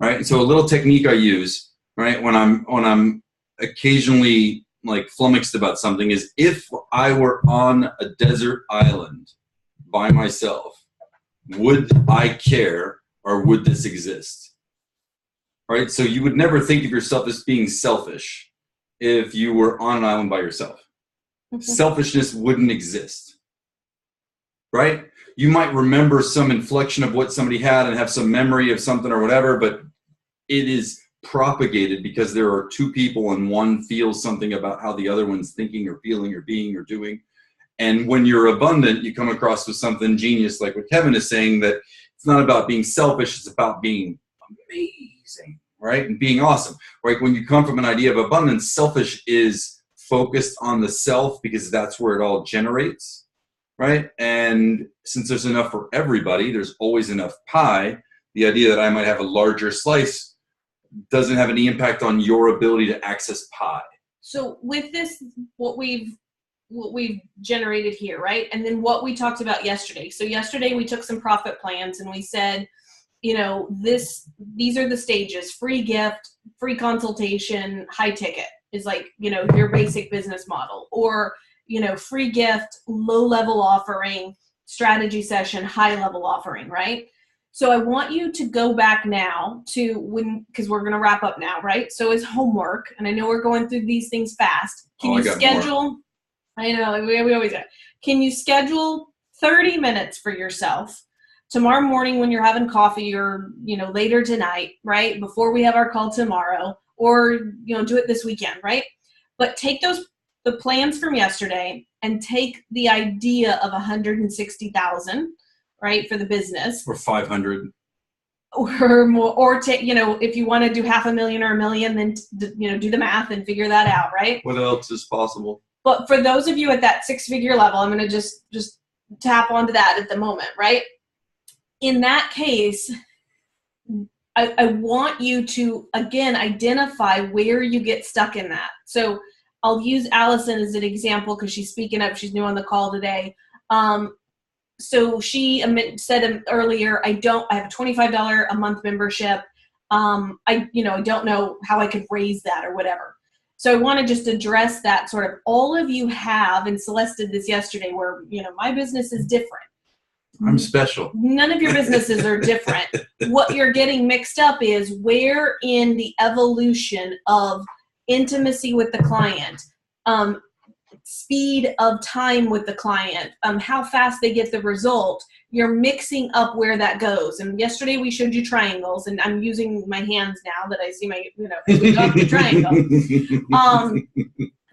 right? And so a little technique I use, right, when I'm occasionally like flummoxed about something is, if I were on a desert island by myself, would I care, or would this exist? Right? So you would never think of yourself as being selfish if you were on an island by yourself. Selfishness wouldn't exist. Right? You might remember some inflection of what somebody had and have some memory of something or whatever, but it is propagated because there are 2 people and one feels something about how the other one's thinking or feeling or being or doing. And when you're abundant, you come across with something genius, like what Kevin is saying, that it's not about being selfish, it's about being amazing, right? And being awesome, right? When you come from an idea of abundance, selfish is focused on the self because that's where it all generates, right? And since there's enough for everybody, there's always enough pie. The idea that I might have a larger slice doesn't have any impact on your ability to access pie. So with this, what we've generated here, right? And then what we talked about yesterday. So yesterday we took some profit plans and we said, these are the stages: free gift, free consultation, high ticket is like, your basic business model, or, free gift, low level offering, strategy session, high level offering, right? So I want you to go back now to because we're going to wrap up now, right? So as homework, and I know we're going through these things fast. Can you schedule? More. I know, we always do. Can you schedule 30 minutes for yourself tomorrow morning when you're having coffee, or, later tonight, right? Before we have our call tomorrow, or, do it this weekend, right? But take the plans from yesterday and take the idea of 160,000, right, for the business. Or 500. Or more, or take, if you want to do $500,000 or $1 million, then, do the math and figure that out, right? What else is possible? But for those of you at that 6-figure level, I'm going to just tap onto that at the moment, right? In that case, I want you to, again, identify where you get stuck in that. So I'll use Allison as an example because she's speaking up. She's new on the call today. So she said earlier, I have a $25 a month membership. I don't know how I could raise that or whatever. So I want to just address that sort of, all of you have, and Celeste did this yesterday, where, my business is different. I'm special. None of your businesses are different. What you're getting mixed up is where in the evolution of intimacy with the client, speed of time with the client, how fast they get the result, you're mixing up where that goes. And yesterday we showed you triangles, and I'm using my hands now that I see my, off the triangle.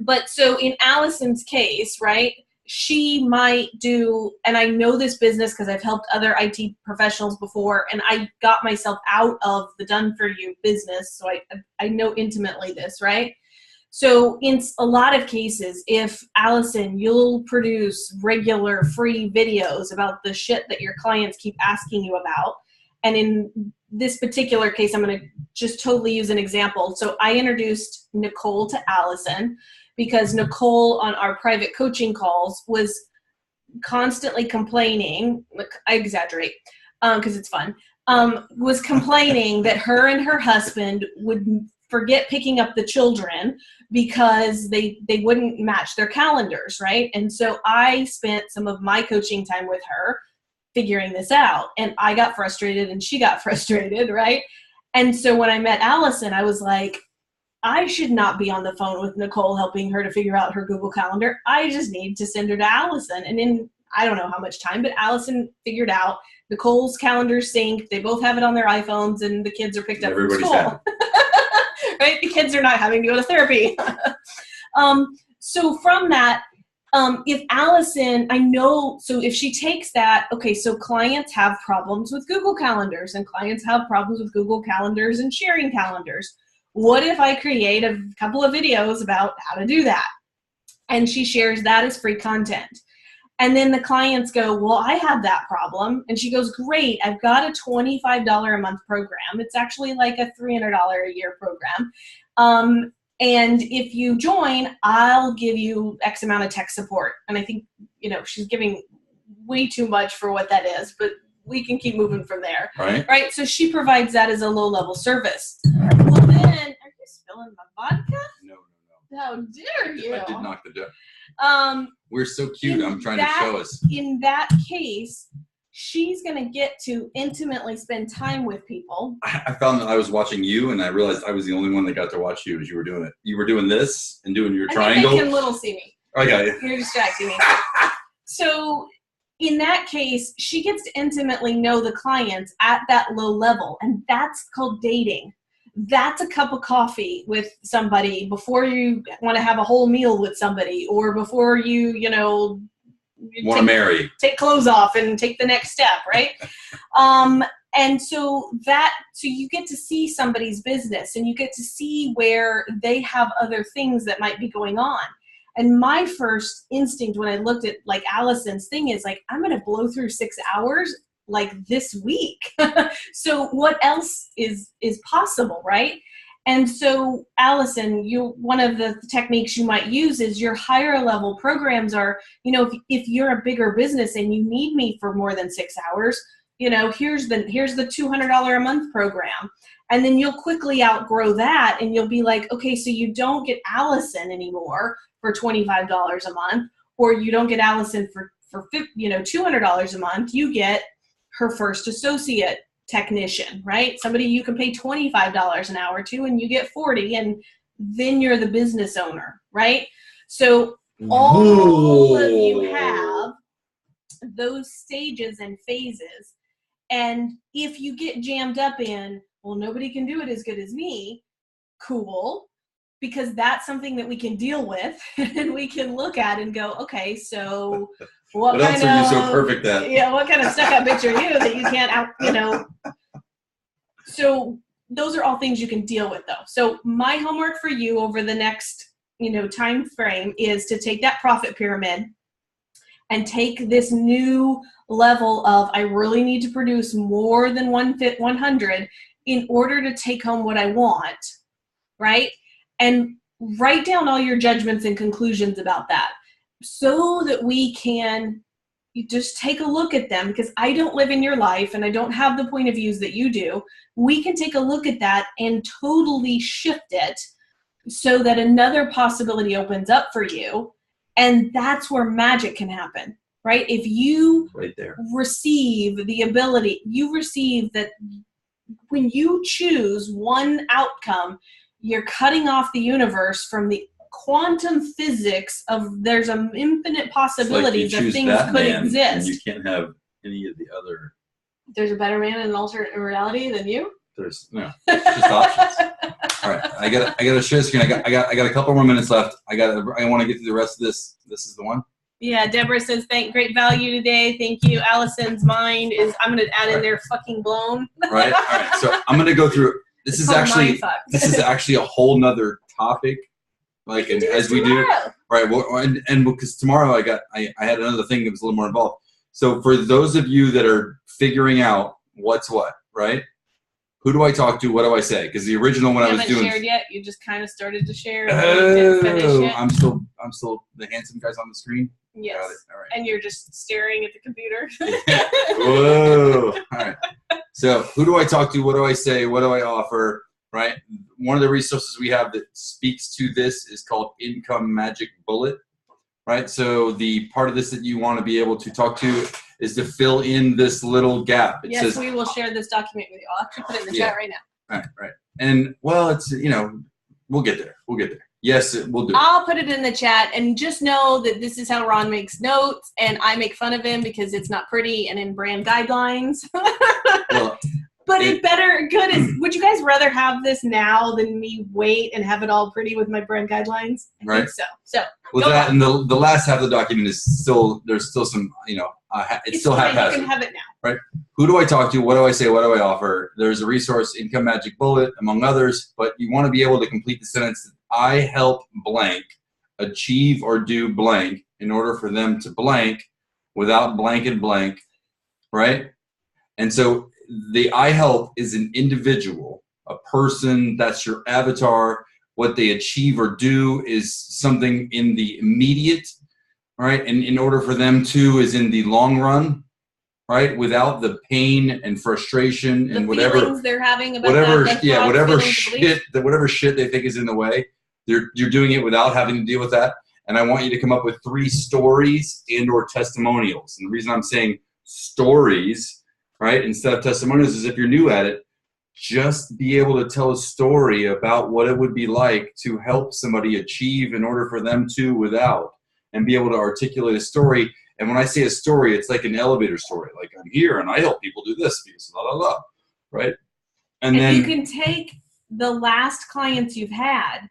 But so in Allison's case, right, she might do, and I know this business because I've helped other IT professionals before, and I got myself out of the done for you business. So I know intimately this, right? So in a lot of cases, if Allison, you'll produce regular free videos about the shit that your clients keep asking you about. And in this particular case, I'm going to just totally use an example. So I introduced Nicole to Allison because Nicole on our private coaching calls was constantly complaining, like, I exaggerate because it's fun, was complaining that her and her husband would forget picking up the children because they wouldn't match their calendars, right? And so I spent some of my coaching time with her figuring this out, and I got frustrated and she got frustrated, right? And so when I met Allison, I was like, I should not be on the phone with Nicole helping her to figure out her Google Calendar. I just need to send her to Allison. And in, I don't know how much time, but Allison figured out Nicole's calendar synced. They both have it on their iPhones, and the kids are picked up from school. Right? The kids are not having to go to therapy. So from that, if Allison, I know, so if she takes that, okay, so clients have problems with Google Calendars, and clients have problems with Google Calendars and sharing calendars. What if I create a couple of videos about how to do that? And she shares that as free content. And then the clients go, well, I have that problem. And she goes, great, I've got a $25 a month program. It's actually like a $300 a year program. And if you join, I'll give you X amount of tech support. And I think, she's giving way too much for what that is, but we can keep moving from there. Right? So she provides that as a low-level service. Well, then, are you spilling my vodka? No. How dare you? I did knock the dough. We're so cute. I'm trying to show us. In that case, she's going to get to intimately spend time with people. I found that I was watching you, and I realized I was the only one that got to watch you as you were doing it. You were doing this and doing your triangle. They can little see me. I got you. You're distracting me. So in that case, she gets to intimately know the clients at that low level, and that's called dating. That's a cup of coffee with somebody before you want to have a whole meal with somebody, or before you want to marry. Take clothes off and take the next step, right? And so you get to see somebody's business, and you get to see where they have other things that might be going on. And my first instinct when I looked at like Allison's thing is like, I'm going to blow through 6 hours like this week. So what else is possible, right? And so Allison, one of the techniques you might use is your higher level programs are, if you're a bigger business and you need me for more than 6 hours, here's the $200 a month program. And then you'll quickly outgrow that, and you'll be like, okay, so you don't get Allison anymore for $25 a month, or you don't get Allison for $200 a month. You get her first associate technician, right? Somebody you can pay $25 an hour to, and you get $40, and then you're the business owner, right? So all of you have those stages and phases. And if you get jammed up in, well, nobody can do it as good as me, cool, because that's something that we can deal with and we can look at and go, okay, so what else are you so perfect at? Yeah, what kind of stuck-up bitch are you that you can't So those are all things you can deal with, though. So my homework for you over the next, time frame is to take that profit pyramid and take this new level of, I really need to produce more than 100 in order to take home what I want, right? And write down all your judgments and conclusions about that so that we can just take a look at them, because I don't live in your life and I don't have the point of views that you do. We can take a look at that and totally shift it so that another possibility opens up for you. And that's where magic can happen, right? If you receive the ability, you receive that when you choose one outcome, you're cutting off the universe from the quantum physics of there's an infinite possibilities of things could exist. And you can't have any of the other. There's a better man in an alternate reality than you? There's just options. All right, I gotta share the screen. I got a couple more minutes left. I want to get through the rest of this. This is the one. Yeah, Deborah says, great value today. Thank you. Allison's mind is, I'm going to add in there, fucking blown. Right. All right. So I'm going to go through, this is actually a whole nother topic. Like, and as we do, right. Well, and because tomorrow I had another thing that was a little more involved. So for those of you that are figuring out what's what, right? Who do I talk to? What do I say? Because the original one I was doing. You haven't shared yet. You just kind of started to share. And didn't finish it. I'm still the handsome guys on the screen. Yes. Got it. All right. And you're just staring at the computer. Whoa. All right. So who do I talk to? What do I say? What do I offer? Right. One of the resources we have that speaks to this is called Income Magic Bullet. Right. So the part of this that you want to be able to talk to is to fill in this little gap. It says, we will share this document with you. I'll actually put it in the chat right now. Right. And well, it's, we'll get there. Yes, we'll do it. I'll put it in the chat, and just know that this is how Ron makes notes, and I make fun of him because it's not pretty and in brand guidelines. Well, but would you guys rather have this now than me wait and have it all pretty with my brand guidelines? I think so. So with that, and the last half of the document is still, there's still some, it's still haphazard. You can have it now. Right? Who do I talk to? What do I say? What do I offer? There's a resource, Income Magic Bullet, among others, but you want to be able to complete the sentence, I help blank achieve or do blank in order for them to blank without blank and blank, right? And so the I help is an individual, a person, that's your avatar. What they achieve or do is something in the immediate, right? And in order for them to is in the long run, right? Without the pain and frustration and whatever they're having about whatever shit they think is in the way. You're doing it without having to deal with that. And I want you to come up with 3 stories and or testimonials. And the reason I'm saying stories, right, instead of testimonials is if you're new at it, just be able to tell a story about what it would be like to help somebody achieve in order for them to without, and be able to articulate a story. And when I say a story, it's like an elevator story. Like, I'm here and I help people do this because la la la, right? And then you can take the last clients you've had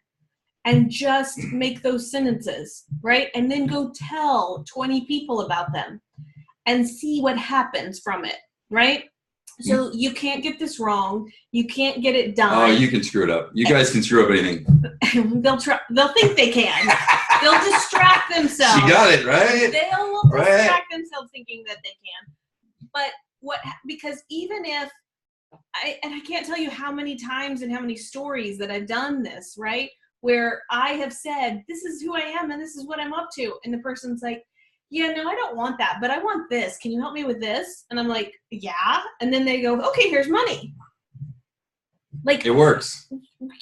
and just make those sentences, right? And then go tell 20 people about them and see what happens from it, right? So you can't get this wrong. You can't get it done. Oh, you can screw it up. You guys can screw up anything. They'll think they can. They'll distract themselves. She got it, right? They'll distract themselves thinking that they can. But because even if, I can't tell you how many times and how many stories that I've done this, right? Where I have said, this is who I am and this is what I'm up to. And the person's like, yeah, no, I don't want that, but I want this. Can you help me with this? And I'm like, yeah. And then they go, okay, here's money. Like, it works.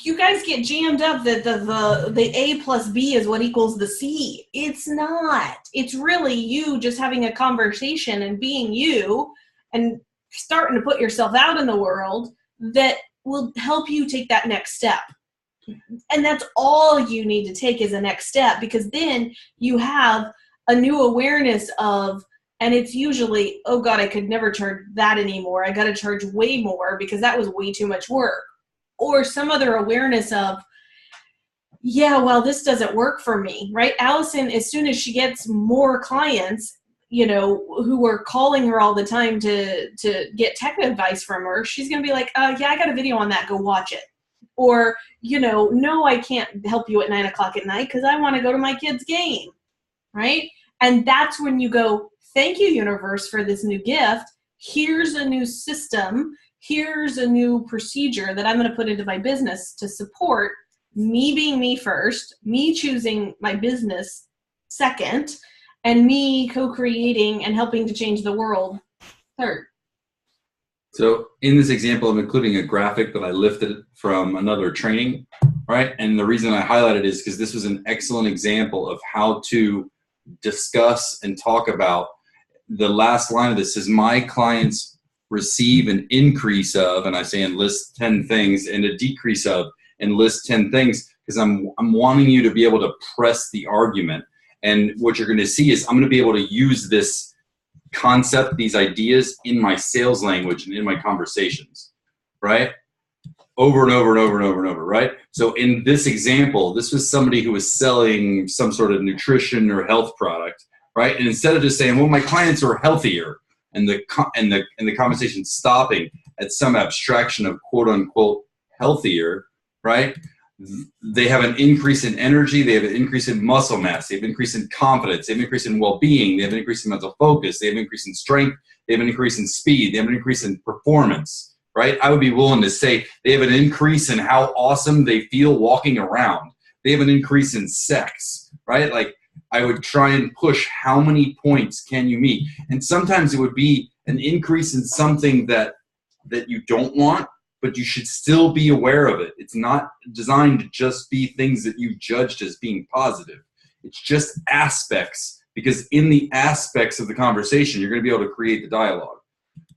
You guys get jammed up that the A plus B is what equals the C. It's not. It's really you just having a conversation and being you and starting to put yourself out in the world that will help you take that next step. And that's all you need to take is a next step, because then you have a new awareness of And it's usually, oh God, I could never charge that anymore. I got to charge way more because that was way too much work. Or some other awareness of, yeah, well, this doesn't work for me, right? Allison, as soon as she gets more clients, you know, who are calling her all the time to get tech advice from her, she's going to be like, yeah, I got a video on that. Go watch it. Or, you know, no, I can't help you at 9 o'clock at night because I want to go to my kid's game, right? And that's when you go, thank you, universe, for this new gift. Here's a new system. Here's a new procedure that I'm going to put into my business to support me being me first, me choosing my business second, and me co-creating and helping to change the world third. So in this example, I'm including a graphic that I lifted from another training, right? And the reason I highlighted is because this was an excellent example of how to discuss and talk about. The last line of this is, my clients receive an increase of, and I say enlist 10 things, and a decrease of, enlist 10 things, because I'm wanting you to be able to press the argument. And what you're going to see is I'm going to be able to use this concept, these ideas in my sales language and in my conversations, right? Over and over and over and over and over, right? So in this example, this was somebody who was selling some sort of nutrition or health product, right? And instead of just saying, well, my clients are healthier, and the conversation stopping at some abstraction of quote unquote healthier, right? They have an increase in energy, they have an increase in muscle mass, they have an increase in confidence, they have an increase in well-being, they have an increase in mental focus, they have an increase in strength, they have an increase in speed, they have an increase in performance, right? I would be willing to say they have an increase in how awesome they feel walking around. They have an increase in sex, right? Like, I would try and push how many points can you meet. And sometimes it would be an increase in something that you don't want, but you should still be aware of it. It's not designed to just be things that you judged as being positive. It's just aspects, because in the aspects of the conversation, you're going to be able to create the dialogue.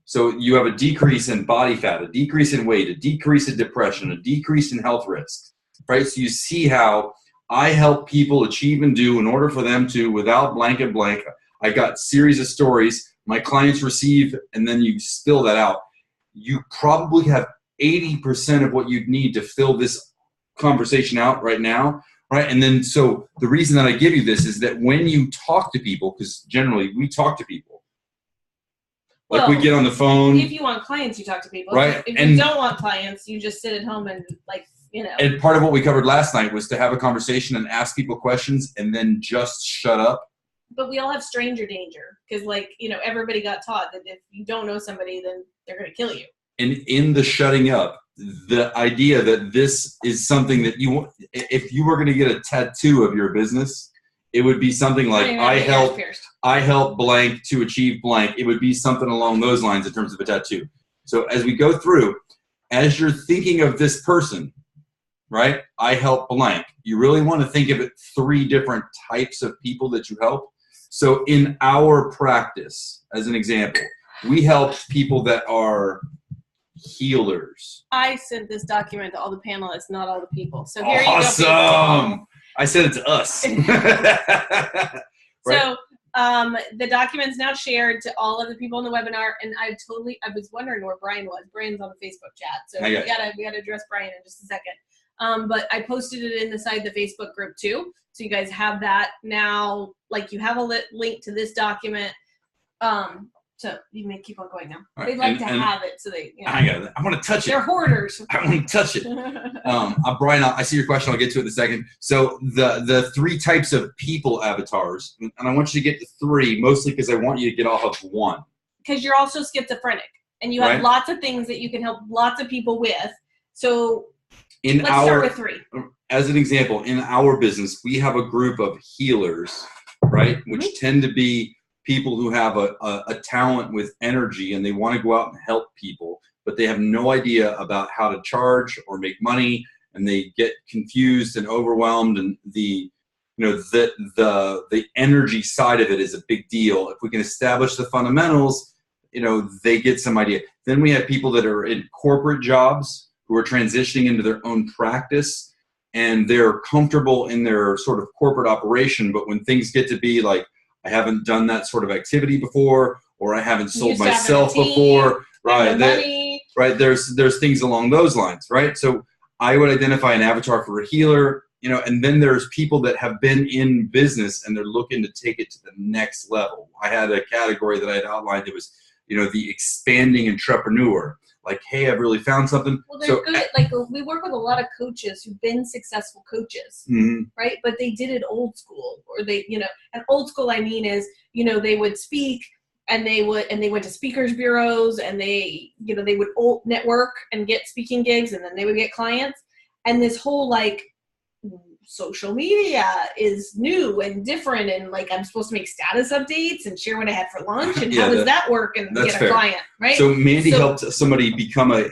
So you have a decrease in body fat, a decrease in weight, a decrease in depression, a decrease in health risks, right? So you see how I help people achieve and do in order for them to, without blank and blank. I got series of stories my clients receive, and then you spill that out. You probably have 80% of what you'd need to fill this conversation out right now, right? And then, so the reason that I give you this is that when you talk to people, because generally we talk to people, like, we get on the phone. If you want clients, you talk to people. Right. If you don't want clients, you just sit at home and, like, you know. And part of what we covered last night was to have a conversation and ask people questions and then just shut up. But we all have stranger danger, because, like, you know, everybody got taught that if you don't know somebody, then they're going to kill you. And in the shutting up, the idea that this is something that you want, if you were going to get a tattoo of your business, it would be something like, I help blank to achieve blank. It would be something along those lines in terms of a tattoo. So as we go through, as you're thinking of this person, right? I help blank. You really want to think of it 3 different types of people that you help. So in our practice, as an example, we help people that are healers. I sent this document to all the panelists, not all the people. So here awesome. You go. I sent it to us. Right? So the document's now shared to all of the people in the webinar, and I was wondering where Brian was. Brian's on the Facebook chat, so we gotta address Brian in just a second. But I posted it inside the Facebook group too, so you guys have that now. Like, you have a link to this document. So you may keep on going now. Right. They'd like to have it, so they. You know, I want to touch it. They're hoarders. I want to touch it. Brian, I see your question. I'll get to it in a second. So the 3 types of people avatars, and I want you to get to 3, mostly because I want you to get off of 1. Because you're also schizophrenic, and you have lots of things that you can help lots of people with. So let's start with 3. As an example, in our business, we have a group of healers, right, which tend to be people who have a talent with energy, and they want to go out and help people, but they have no idea about how to charge or make money, and they get confused and overwhelmed, and the energy side of it is a big deal. If we can establish the fundamentals, they get some idea. Then we have people that are in corporate jobs who are transitioning into their own practice, and they're comfortable in their sort of corporate operation, but when things get to be like, I haven't done that sort of activity before, or I haven't sold Used to have a myself routine, before. Right. no money. Right. There's things along those lines. Right. So I would identify an avatar for a healer, and then there's people that have been in business and they're looking to take it to the next level. I had a category that I had outlined. It was, the expanding entrepreneur. Like, hey, I've really found something. Well, they're good. Like, we work with a lot of coaches who've been successful coaches, right? But they did it old school, or they, and old school I mean is, they would speak and they went to speakers bureaus and they would network and get speaking gigs, and then they would get clients. And this whole like social media is new and different, and like I'm supposed to make status updates and share what I had for lunch, and how does that work and get a client, right? So Mandy helped somebody become a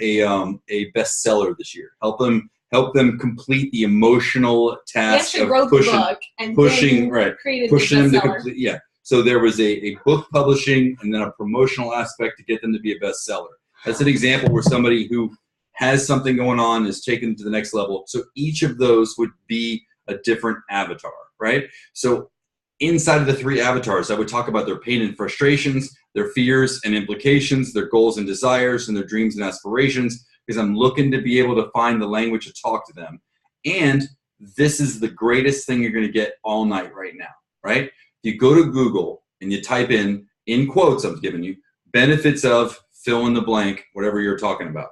bestseller this year. Help them complete the emotional task of wrote the book and pushing them to complete. Yeah. So there was a book publishing and then a promotional aspect to get them to be a bestseller. That's an example where somebody who has something going on is taken to the next level. So each of those would be a different avatar, right? So inside of the 3 avatars, I would talk about their pain and frustrations, their fears and implications, their goals and desires, and their dreams and aspirations, because I'm looking to be able to find the language to talk to them. And this is the greatest thing you're going to get all night right now, right? If you go to Google and you type in quotes I'm giving you, benefits of fill in the blank, whatever you're talking about.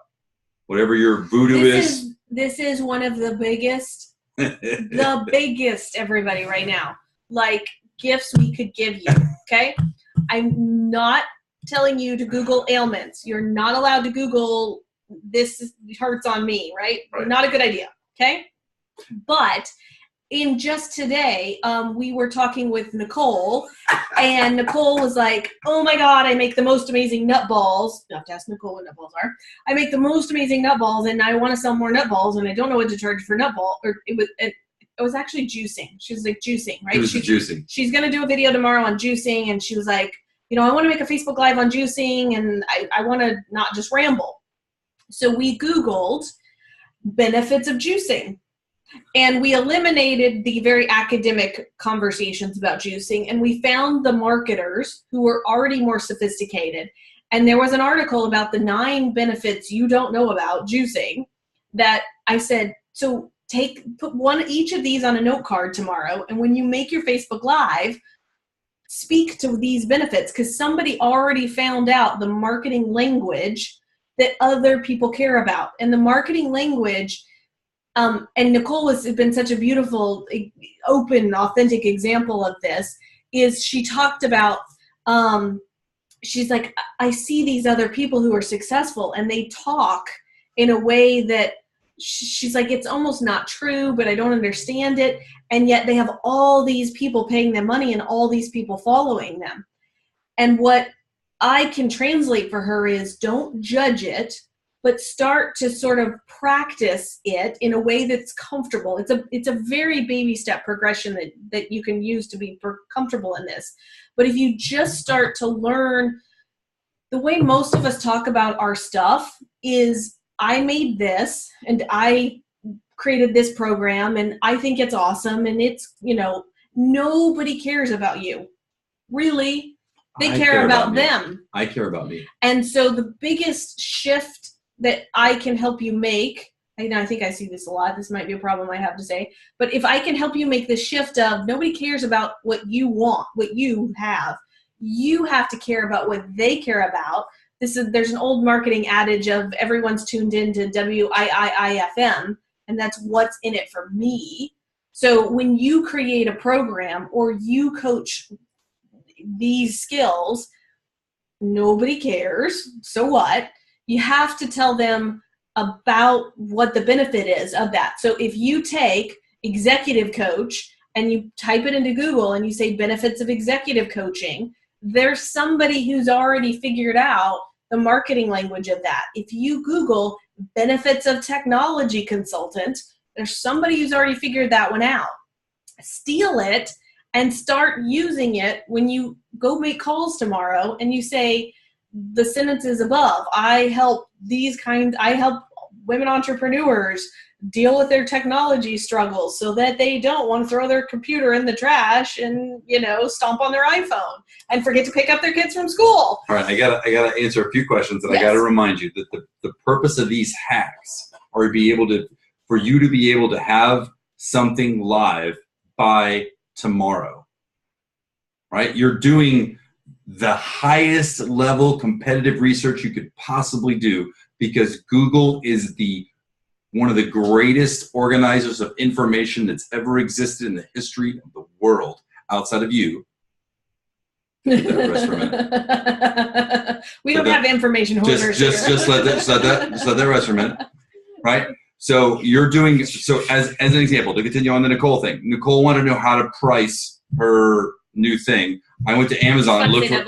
Whatever your voodoo is. This is one of the biggest, the biggest, everybody right now, like gifts we could give you, okay? I'm not telling you to Google ailments. You're not allowed to Google this hurts on me, right? Not a good idea, okay? But in just today, we were talking with Nicole, and Nicole was like, oh my God, I make the most amazing nut balls. You have to ask Nicole what nut balls are. I make the most amazing nut balls, and I want to sell more nut balls, and I don't know what to charge for nut ball. Or it was actually juicing. She was like juicing, right? Juicing. She's going to do a video tomorrow on juicing, and she was like, I want to make a Facebook Live on juicing, and I want to not just ramble. So we Googled benefits of juicing. And we eliminated the very academic conversations about juicing, and we found the marketers who were already more sophisticated. And there was an article about the 9 benefits you don't know about juicing that I said, so put each of these on a note card tomorrow, and when you make your Facebook Live, speak to these benefits, because somebody already found out the marketing language that other people care about. And the marketing language, and Nicole has been such a beautiful, open, authentic example of this, is she talked about, she's like, I see these other people who are successful and they talk in a way that she's like, it's almost not true, but I don't understand it. And yet they have all these people paying them money and all these people following them. And what I can translate for her is, don't judge it, but start to sort of practice it in a way that's comfortable. It's a very baby step progression that you can use to be comfortable in this. But if you just start to learn, the way most of us talk about our stuff is, I made this and I created this program and I think it's awesome, and it's, nobody cares about you. Really? They care about them. I care about me. And so the biggest shift that I can help you make, I think I see this a lot, this might be a problem I have to say, but if I can help you make the shift of, nobody cares about what you want, what you have to care about what they care about. There's an old marketing adage of everyone's tuned into WIIIFM, and that's what's in it for me. So when you create a program or you coach these skills, nobody cares, so what? You have to tell them about what the benefit is of that. So if you take executive coach and you type it into Google and you say benefits of executive coaching, there's somebody who's already figured out the marketing language of that. If you Google benefits of technology consultant, there's somebody who's already figured that one out. Steal it and start using it when you go make calls tomorrow and you say the sentences above. I help women entrepreneurs deal with their technology struggles so that they don't want to throw their computer in the trash and, stomp on their iPhone and forget to pick up their kids from school. All right, I gotta answer a few questions, and Yes. I gotta remind you that the purpose of these hacks are for you to be able to have something live by tomorrow. Right? You're doing the highest level competitive research you could possibly do, because Google is one of the greatest organizers of information that's ever existed in the history of the world outside of you. Rest for a minute. We don't have information hoarders here. Just let that rest for a minute, right? So you're doing, as an example, to continue on the Nicole thing. Nicole wanted to know how to price her new thing. I went to Amazon and looked for.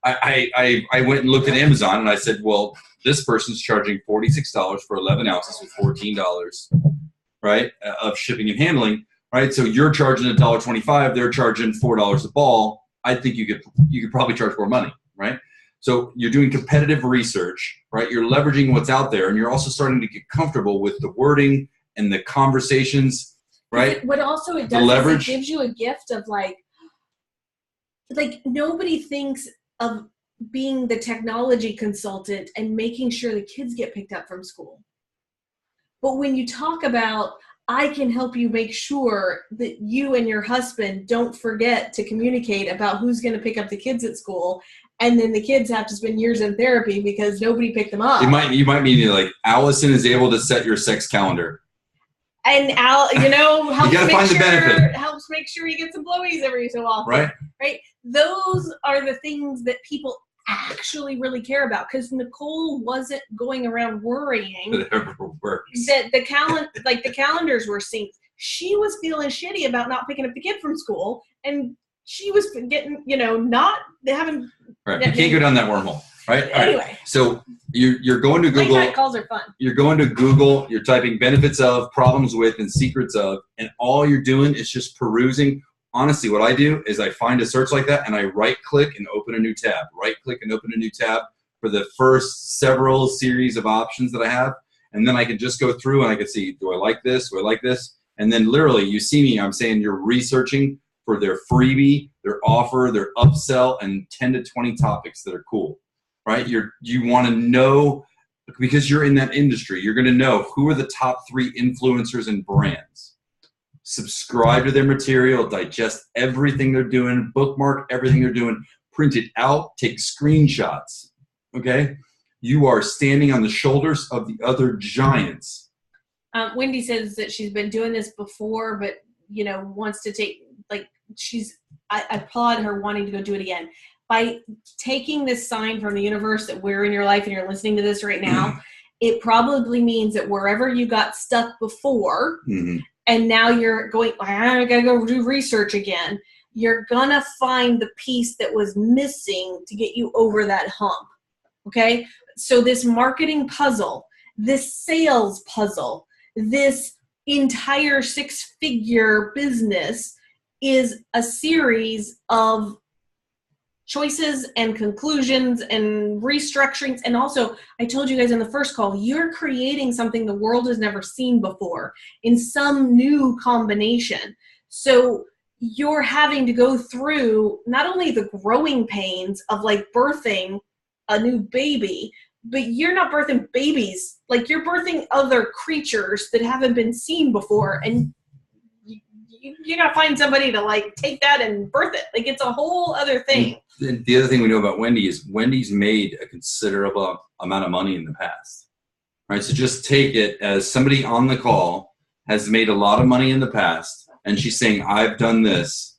I went and looked at Amazon and I said, well, this person's charging $46 for 11 ounces with $14, right, of shipping and handling, right? So you're charging $1.25, they're charging $4 a ball. I think you could probably charge more money, right? So you're doing competitive research, right? You're leveraging what's out there, and you're also starting to get comfortable with the wording and the conversations, right? What also it does is it gives you a gift of like nobody thinks of being the technology consultant and making sure the kids get picked up from school. But when you talk about, I can help you make sure that you and your husband don't forget to communicate about who's going to pick up the kids at school, and then the kids have to spend years in therapy because nobody picked them up. You might mean like Allison is able to set your sex calendar. And helps you gotta find the benefit. Helps make sure you get some blowies every so often. Right? Those are the things that people actually really care about, because Nicole wasn't going around worrying that the calendars were synced. She was feeling shitty about not picking up the kid from school, and she was getting, not having. Right, you can't go down that wormhole, right? All anyway, right. So you're going to Google. Late night calls are fun. You're going to Google. You're typing benefits of, problems with, and secrets of, and all you're doing is just perusing. Honestly, what I do is I find a search like that and I right-click and open a new tab. Right-click and open a new tab for the first several series of options that I have. And then I can just go through and I can see, do I like this? Do I like this? And then literally, you see me, I'm saying you're researching for their freebie, their offer, their upsell, and 10 to 20 topics that are cool, right? You want to know, because you're in that industry, you're going to know who are the top 3 influencers and brands. Subscribe to their material, digest everything they're doing, bookmark everything they're doing, print it out, take screenshots, okay? You are standing on the shoulders of the other giants. Wendy says that she's been doing this before, but, wants to take, I applaud her wanting to go do it again. By taking this sign from the universe that we're in your life and you're listening to this right now, it probably means that wherever you got stuck before, and now you're going, I gotta go do research again, you're gonna find the piece that was missing to get you over that hump, okay? So this marketing puzzle, this sales puzzle, this entire 6-figure business is a series of choices and conclusions and restructurings. And also, I told you guys in the first call, you're creating something the world has never seen before in some new combination. So you're having to go through not only the growing pains of birthing a new baby, but you're not birthing babies. You're birthing other creatures that haven't been seen before. And you gotta find somebody to take that and birth it. It's a whole other thing. And the other thing we know about Wendy is Wendy's made a considerable amount of money in the past. Right? So just take it as somebody on the call has made a lot of money in the past, and she's saying, I've done this,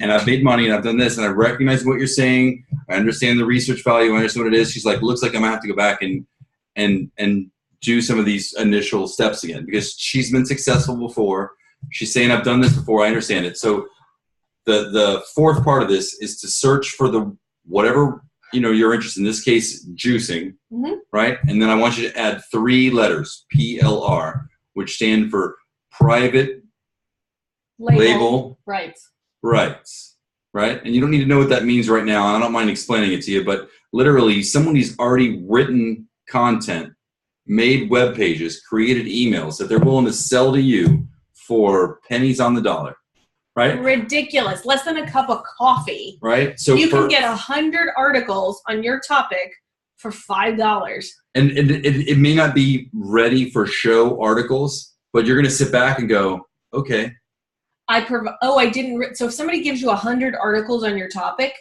and I've made money, and I've done this, and I recognize what you're saying. I understand the research value. I understand what it is. She's like, looks like I'm gonna have to go back and do some of these initial steps again, because she's been successful before. She's saying, I've done this before. I understand it. So the fourth part of this is to search for the whatever you're interested in. This case, juicing, right? And then I want you to add 3 letters, PLR, which stand for private label rights, right? And you don't need to know what that means right now. I don't mind explaining it to you, but literally, someone who's already written content made web pages, created emails that they're willing to sell to you for pennies on the dollar, right? Ridiculous. Less than a cup of coffee. Right. So you can get 100 articles on your topic for $5. And it may not be ready for show articles, but you're going to sit back and go, okay. So if somebody gives you 100 articles on your topic,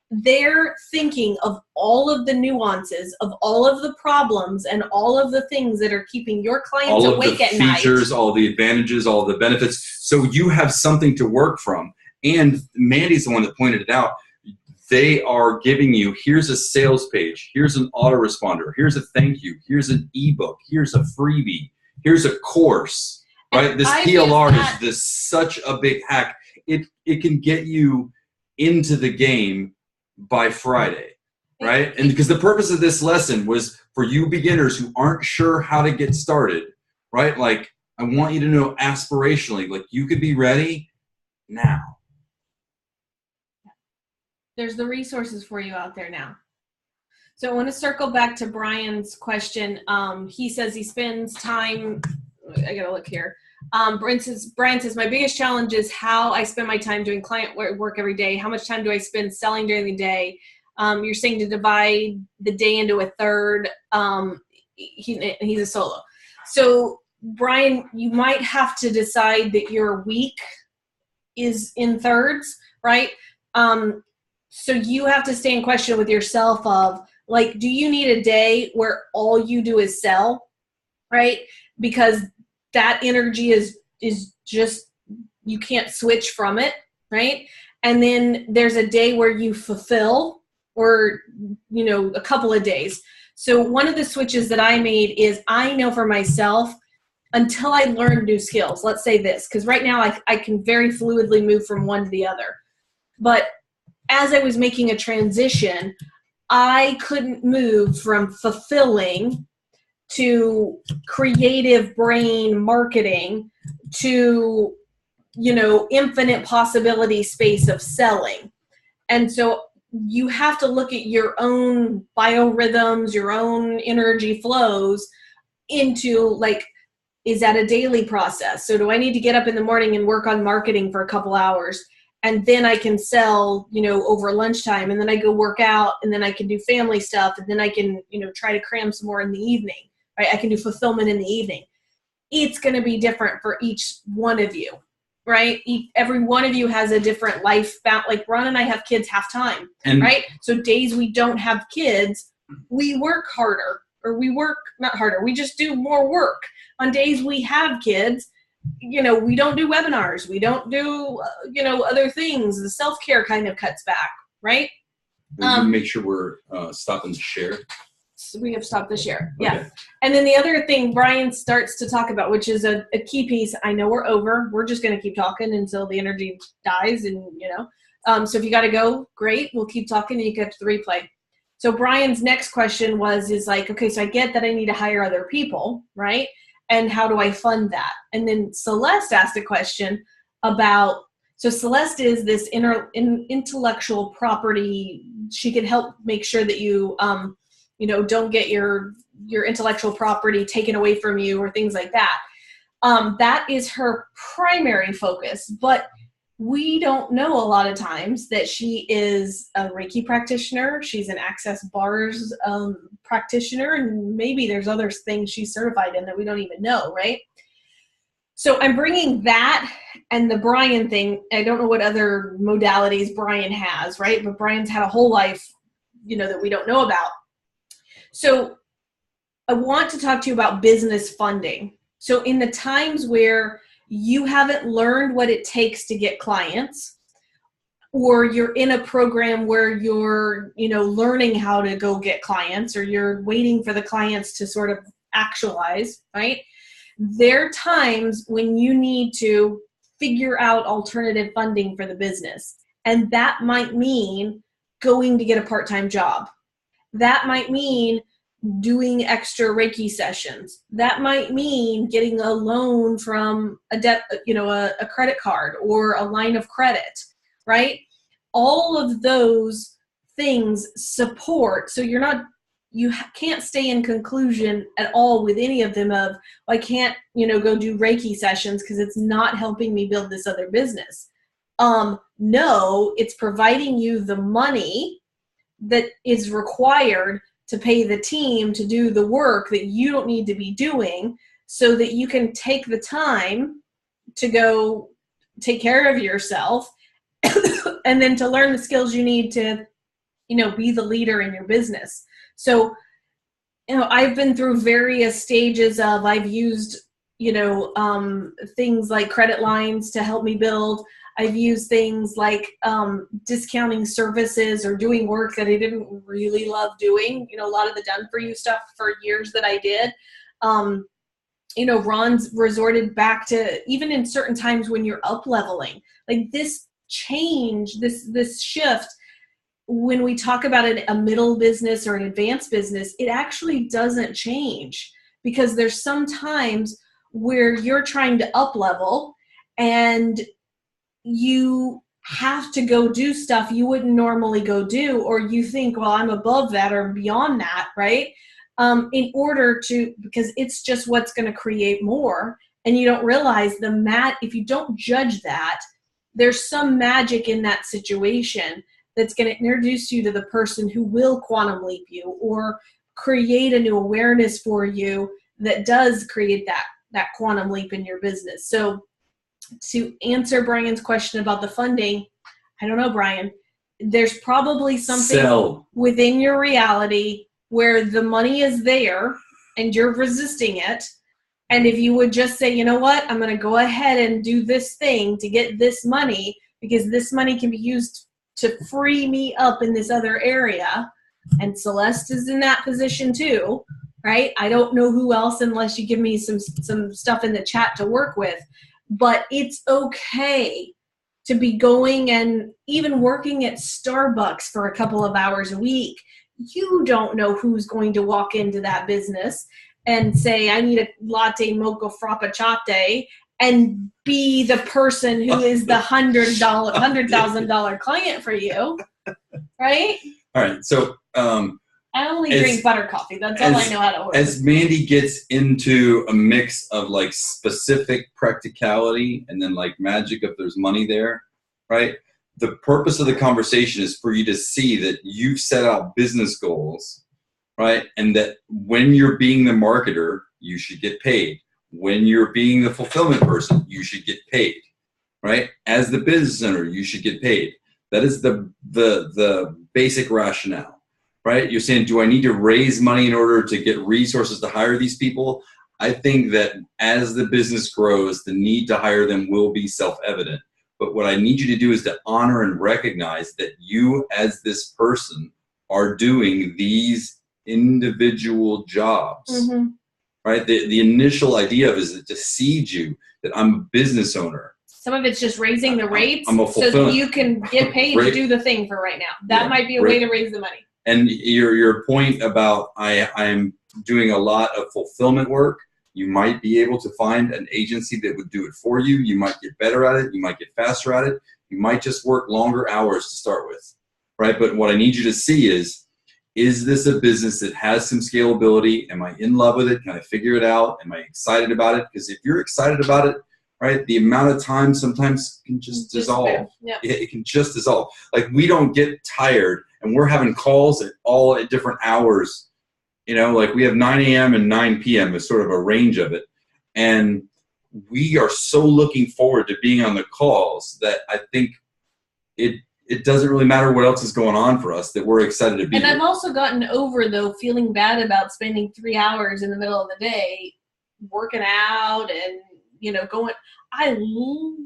they're thinking of all of the nuances, of all of the problems, and all of the things that are keeping your clients awake at night. All of the features, all the advantages, all the benefits. So you have something to work from. And Mandy's the one that pointed it out. They are giving you, here's a sales page, here's an autoresponder, here's a thank you, here's an ebook, here's a freebie, here's a course, right? This PLR is such a big hack. It can get you into the game by Friday, right? And because the purpose of this lesson was for you beginners who aren't sure how to get started, right? Like, I want you to know aspirationally, like, you could be ready now. There's the resources for you out there now. So I want to circle back to Brian's question. He says he spends time, I gotta look here. Brian says, my biggest challenge is how I spend my time doing client work every day. How much time do I spend selling during the day? You're saying to divide the day into a third. He's a solo. So Brian, you might have to decide that your week is in thirds, right? So you have to stay in question with yourself of, like, do you need a day where all you do is sell, right? Because that energy is just, you can't switch from it, right? And then there's a day where you fulfill, or, you know, a couple of days. So one of the switches that I made is, I know for myself, until I learn new skills, let's say this, because right now I can very fluidly move from one to the other. But as I was making a transition, I couldn't move from fulfilling to creative brain marketing to, you know, infinite possibility space of selling. And so you have to look at your own biorhythms, your own energy flows into, like, is that a daily process? So do I need to get up in the morning and work on marketing for a couple hours, and then I can sell, you know, over lunchtime, and then I go work out, and then I can do family stuff, and then I can, you know, try to cram some more in the evening, right? I can do fulfillment in the evening. It's going to be different for each one of you, right? Every one of you has a different life. Like Ron and I have kids half time, right? So days we don't have kids, we work harder, or we work not harder. We just do more work. On days we have kids, you know, we don't do webinars. We don't do, you know, other things. The self-care kind of cuts back, right? Make sure we're stopping the share. So we have stopped the share. Okay. Yeah. And then the other thing Brian starts to talk about, which is a key piece. I know we're over. We're just going to keep talking until the energy dies, and, you know. So if you got to go, great. We'll keep talking, and you get to the replay. So Brian's next question is like, okay, so I get that I need to hire other people, right? And how do I fund that? And then Celeste asked a question about, so Celeste is this intellectual property. She can help make sure that you, you know, don't get your intellectual property taken away from you or things like that. That is her primary focus, but we don't know a lot of times that she is a Reiki practitioner. She's an Access Bars practitioner, and maybe there's other things she's certified in that we don't even know, right? So I'm bringing that and the Brian thing. I don't know what other modalities Brian has, right? But Brian's had a whole life, you know, that we don't know about. So I want to talk to you about business funding. So in the times where you haven't learned what it takes to get clients, or you're in a program where you're, you know, learning how to go get clients, or you're waiting for the clients to sort of actualize, right? There are times when you need to figure out alternative funding for the business. And that might mean going to get a part-time job. That might mean doing extra Reiki sessions. That might mean getting a loan from a credit card or a line of credit, right? All of those things support. So you're not you can't stay in conclusion at all with any of them of, I can't, go do Reiki sessions because it's not helping me build this other business. No, it's providing you the money that is required to pay the team to do the work that you don't need to be doing, so that you can take the time to go take care of yourself and then to learn the skills you need to, be the leader in your business. So, I've been through various stages of, I've used, things like credit lines to help me build. I've used things like discounting services or doing work that I didn't really love doing, a lot of the done for you stuff for years that I did. Ron's resorted back to, even in certain times when you're up leveling, like this change, this shift, when we talk about a middle business or an advanced business, it actually doesn't change, because there's some times where you're trying to up level and you have to go do stuff you wouldn't normally go do, or you think, well, I'm above that or beyond that, right? In order to, because it's just what's going to create more. And you don't realize if you don't judge that, there's some magic in that situation that's going to introduce you to the person who will quantum leap you or create a new awareness for you that does create that quantum leap in your business. So to answer Brian's question about the funding, I don't know, Brian, there's probably something within your reality where the money is there and you're resisting it. And if you would just say, you know what, I'm going to go ahead and do this thing to get this money, because this money can be used to free me up in this other area. And Celeste is in that position too, right? I don't know who else, unless you give me some stuff in the chat to work with. But it's okay to be going and even working at Starbucks for a couple of hours a week. You don't know who's going to walk into that business and say, I need a latte mocha frappuccino, and be the person who is the $100,000 client for you, right? All right. So I only drink butter coffee. That's all I know how to order. As Mandy gets into a mix of like specific practicality and then like magic if there's money there, right? The purpose of the conversation is for you to see that you've set out business goals, right? And that when you're being the marketer, you should get paid. When you're being the fulfillment person, you should get paid, right? As the business owner, you should get paid. That is the basic rationale, right? You're saying, do I need to raise money in order to get resources to hire these people? I think that as the business grows, the need to hire them will be self-evident. But what I need you to do is to honor and recognize that you as this person are doing these individual jobs. Mm-hmm. Right? The initial idea of it is to seed you that I'm a business owner. Some of it's just raising the rates so that you can get paid to do the thing for right now. That might be a way to raise the money. And your point about I'm doing a lot of fulfillment work, you might be able to find an agency that would do it for you. You might get better at it. You might get faster at it. You might just work longer hours to start with, right? But what I need you to see is this a business that has some scalability? Am I in love with it? Can I figure it out? Am I excited about it? Because if you're excited about it, right, the amount of time sometimes can just dissolve. Yep. It can just dissolve. Like we don't get tired, and we're having calls at different hours. Like we have 9 a.m. and 9 p.m. is sort of a range of it. And we are so looking forward to being on the calls that I think it doesn't really matter what else is going on for us, that we're excited to be here. And I've also gotten over, though, feeling bad about spending 3 hours in the middle of the day working out and, going. I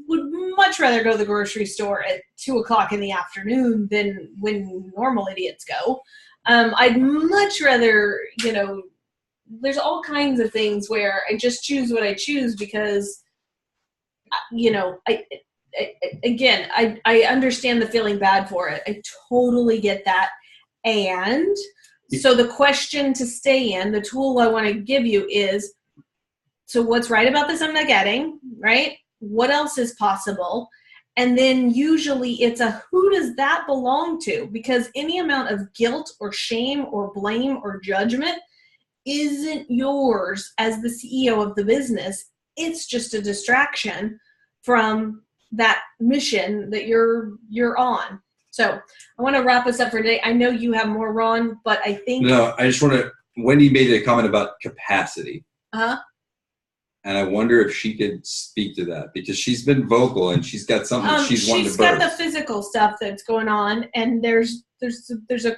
would much rather go to the grocery store at 2 o'clock in the afternoon than when normal idiots go. I'd much rather, there's all kinds of things where I just choose what I choose because, I understand the feeling bad for it. I totally get that. And so the question to stay in, the tool I want to give you is, so what's right about this I'm not getting, right? What else is possible? And then usually it's a, who does that belong to? Because any amount of guilt or shame or blame or judgment isn't yours as the CEO of the business. It's just a distraction from that mission that you're on. So I want to wrap us up for today. I know you have more, Ron, but I think... No, I just want to... Wendy made a comment about capacity. Uh-huh. And I wonder if she could speak to that, because she's been vocal and she's got something she's wanting to burst. She's got the physical stuff that's going on, and there's a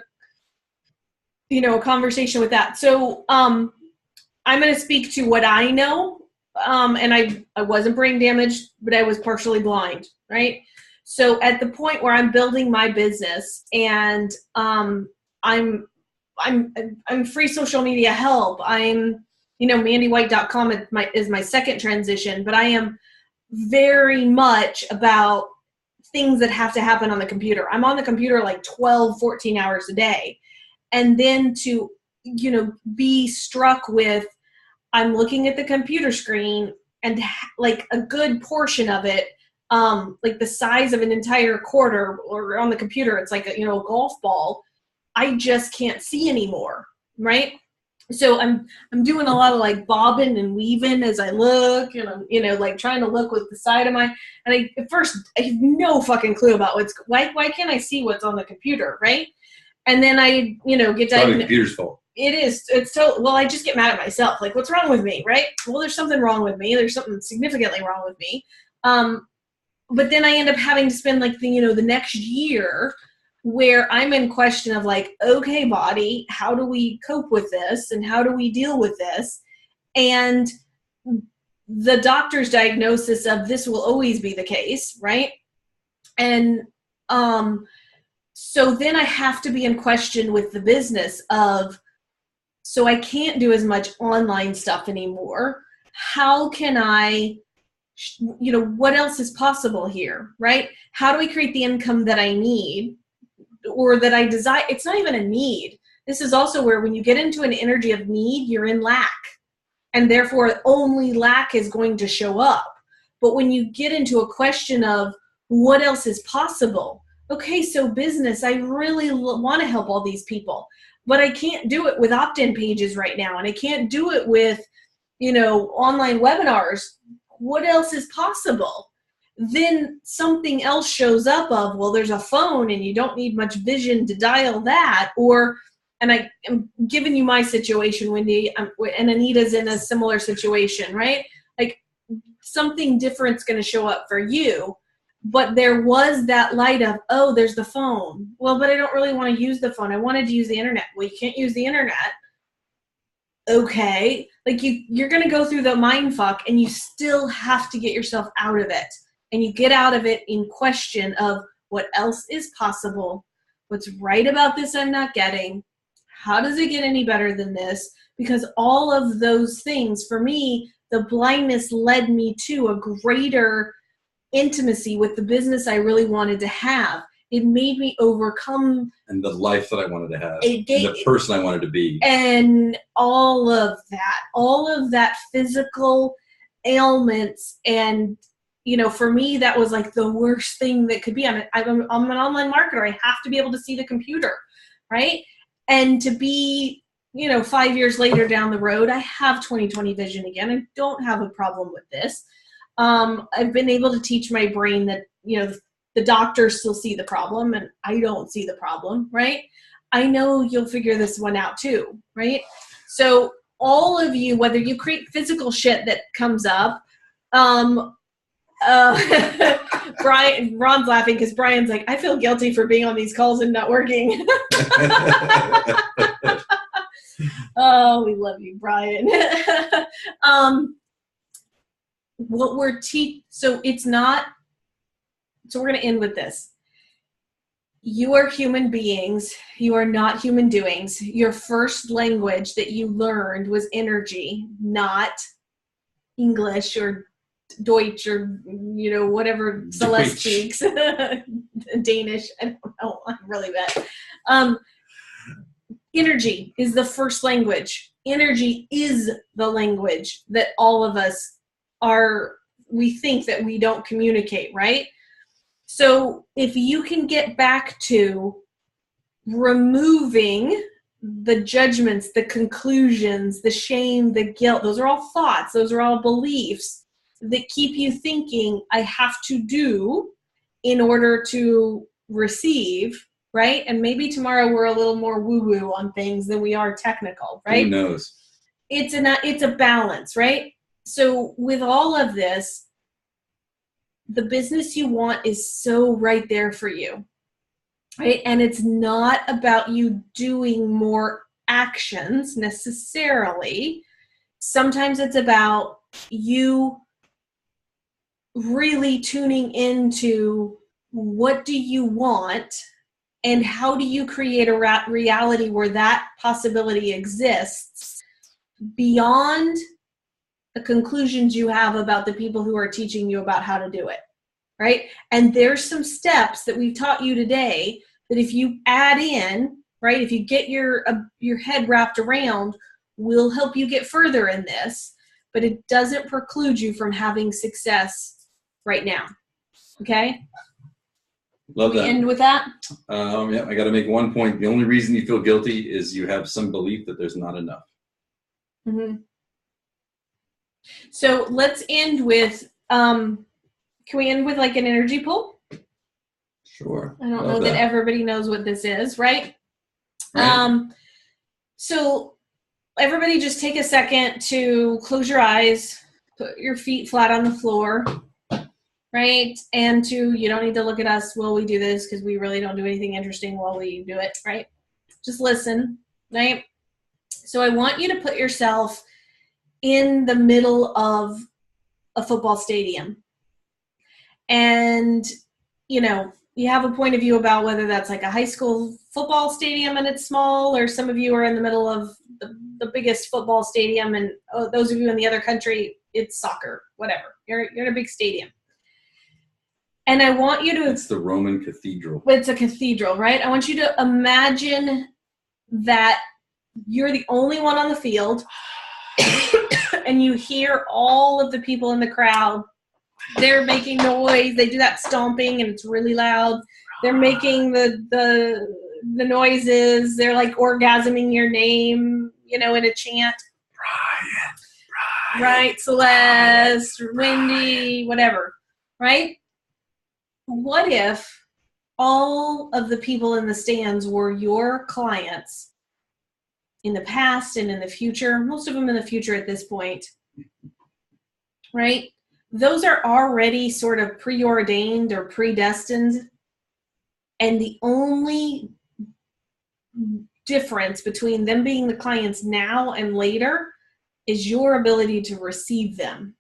a conversation with that. So I'm going to speak to what I know. And I wasn't brain damaged, but I was partially blind, right? So at the point where I'm building my business and I'm free social media help. I'm mandywhite.com is my second transition, but I am very much about things that have to happen on the computer. I'm on the computer like 12, 14 hours a day. And then to, be struck with, I'm looking at the computer screen and like a good portion of it, like the size of an entire quarter, or on the computer, it's like a golf ball. I just can't see anymore, right? So I'm doing a lot of like bobbing and weaving as I look, and I'm like trying to look with the side of my, and at first I have no fucking clue about why can't I see what's on the computer, right? And then I get diagnosed. The computer's fault. It is. It's so, well, I just get mad at myself. Like, what's wrong with me, right? Well, there's something wrong with me. There's something significantly wrong with me. But then I end up having to spend like the next year where I'm in question of like, okay, body, how do we cope with this? And how do we deal with this? And the doctor's diagnosis of this will always be the case, right? And so then I have to be in question with the business of, so I can't do as much online stuff anymore. How can I, what else is possible here, right? How do we create the income that I need or that I desire? It's not even a need. This is also where when you get into an energy of need, you're in lack. And therefore only lack is going to show up. But when you get into a question of what else is possible, okay, so business, I really want to help all these people, but I can't do it with opt-in pages right now. And I can't do it with, online webinars. What else is possible? Then something else shows up of, well, there's a phone and you don't need much vision to dial that. And I am giving you my situation, Wendy, and Anita's in a similar situation, right? Like something different's going to show up for you. But there was that light of, oh, there's the phone. Well, but I don't really want to use the phone. I wanted to use the internet. Well, you can't use the internet. Okay. Like you're going to go through the mind fuck, and you still have to get yourself out of it. And you get out of it in question of what else is possible. What's right about this I'm not getting? How does it get any better than this? Because all of those things, for me, the blindness led me to a greater intimacy with the business I really wanted to have. It made me overcome, and the life that I wanted to have, and the person I wanted to be, and all of that physical ailments. And for me, that was like the worst thing that could be. I'm an online marketer. I have to be able to see the computer, right? And to be 5 years later down the road, I have 20/20 vision again. I don't have a problem with this. I've been able to teach my brain that, the doctors still see the problem and I don't see the problem, right? I know you'll figure this one out too, right? So all of you, whether you create physical shit that comes up, Ron's laughing because Brian's like, I feel guilty for being on these calls and not working. Oh, we love you, Brian. What we're so it's not, so we're going to end with this. You are human beings. You are not human doings. Your first language that you learned was energy, not English or Deutsch or, whatever Celeste speaks. Danish. I don't know. I'm really bad. Energy is the first language. Energy is the language that all of us we think that we don't communicate, right? So if you can get back to removing the judgments, the conclusions, the shame, the guilt, those are all thoughts, those are all beliefs that keep you thinking, I have to do in order to receive, right? And maybe tomorrow we're a little more woo-woo on things than we are technical, right? Who knows? It's a balance, right? So with all of this, the business you want is so right there for you, right? And it's not about you doing more actions necessarily. Sometimes it's about you really tuning into what do you want and how do you create a reality where that possibility exists beyond the conclusions you have about the people who are teaching you about how to do it, right? And there's some steps that we've taught you today that if you add in, right, if you get your head wrapped around, will help you get further in this, but it doesn't preclude you from having success right now, okay? Love that. End with that? Yeah, I got to make one point. The only reason you feel guilty is you have some belief that there's not enough. Mm-hmm. So let's end with, can we end with like an energy pull? Sure. I don't know that everybody knows what this is, right? So everybody just take a second to close your eyes, put your feet flat on the floor, right? And you don't need to look at us while we do this because we really don't do anything interesting while we do it, right? Just listen, right? So I want you to put yourself in the middle of a football stadium. And, you know, you have a point of view about whether that's like a high school football stadium and it's small, or some of you are in the middle of the biggest football stadium, and those of you in the other country, it's soccer, whatever. You're in a big stadium. And I want you to... It's the Roman cathedral. It's a cathedral, right? I want you to imagine that you're the only one on the field and you hear all of the people in the crowd. They're making noise. They do that stomping and it's really loud. They're making the noises. They're like orgasming your name, you know, in a chant. Brian. Right, Celeste, Wendy, whatever, right? What if all of the people in the stands were your clients in the past and in the future, most of them in the future at this point, right? Those are already sort of preordained or predestined. And the only difference between them being the clients now and later is your ability to receive them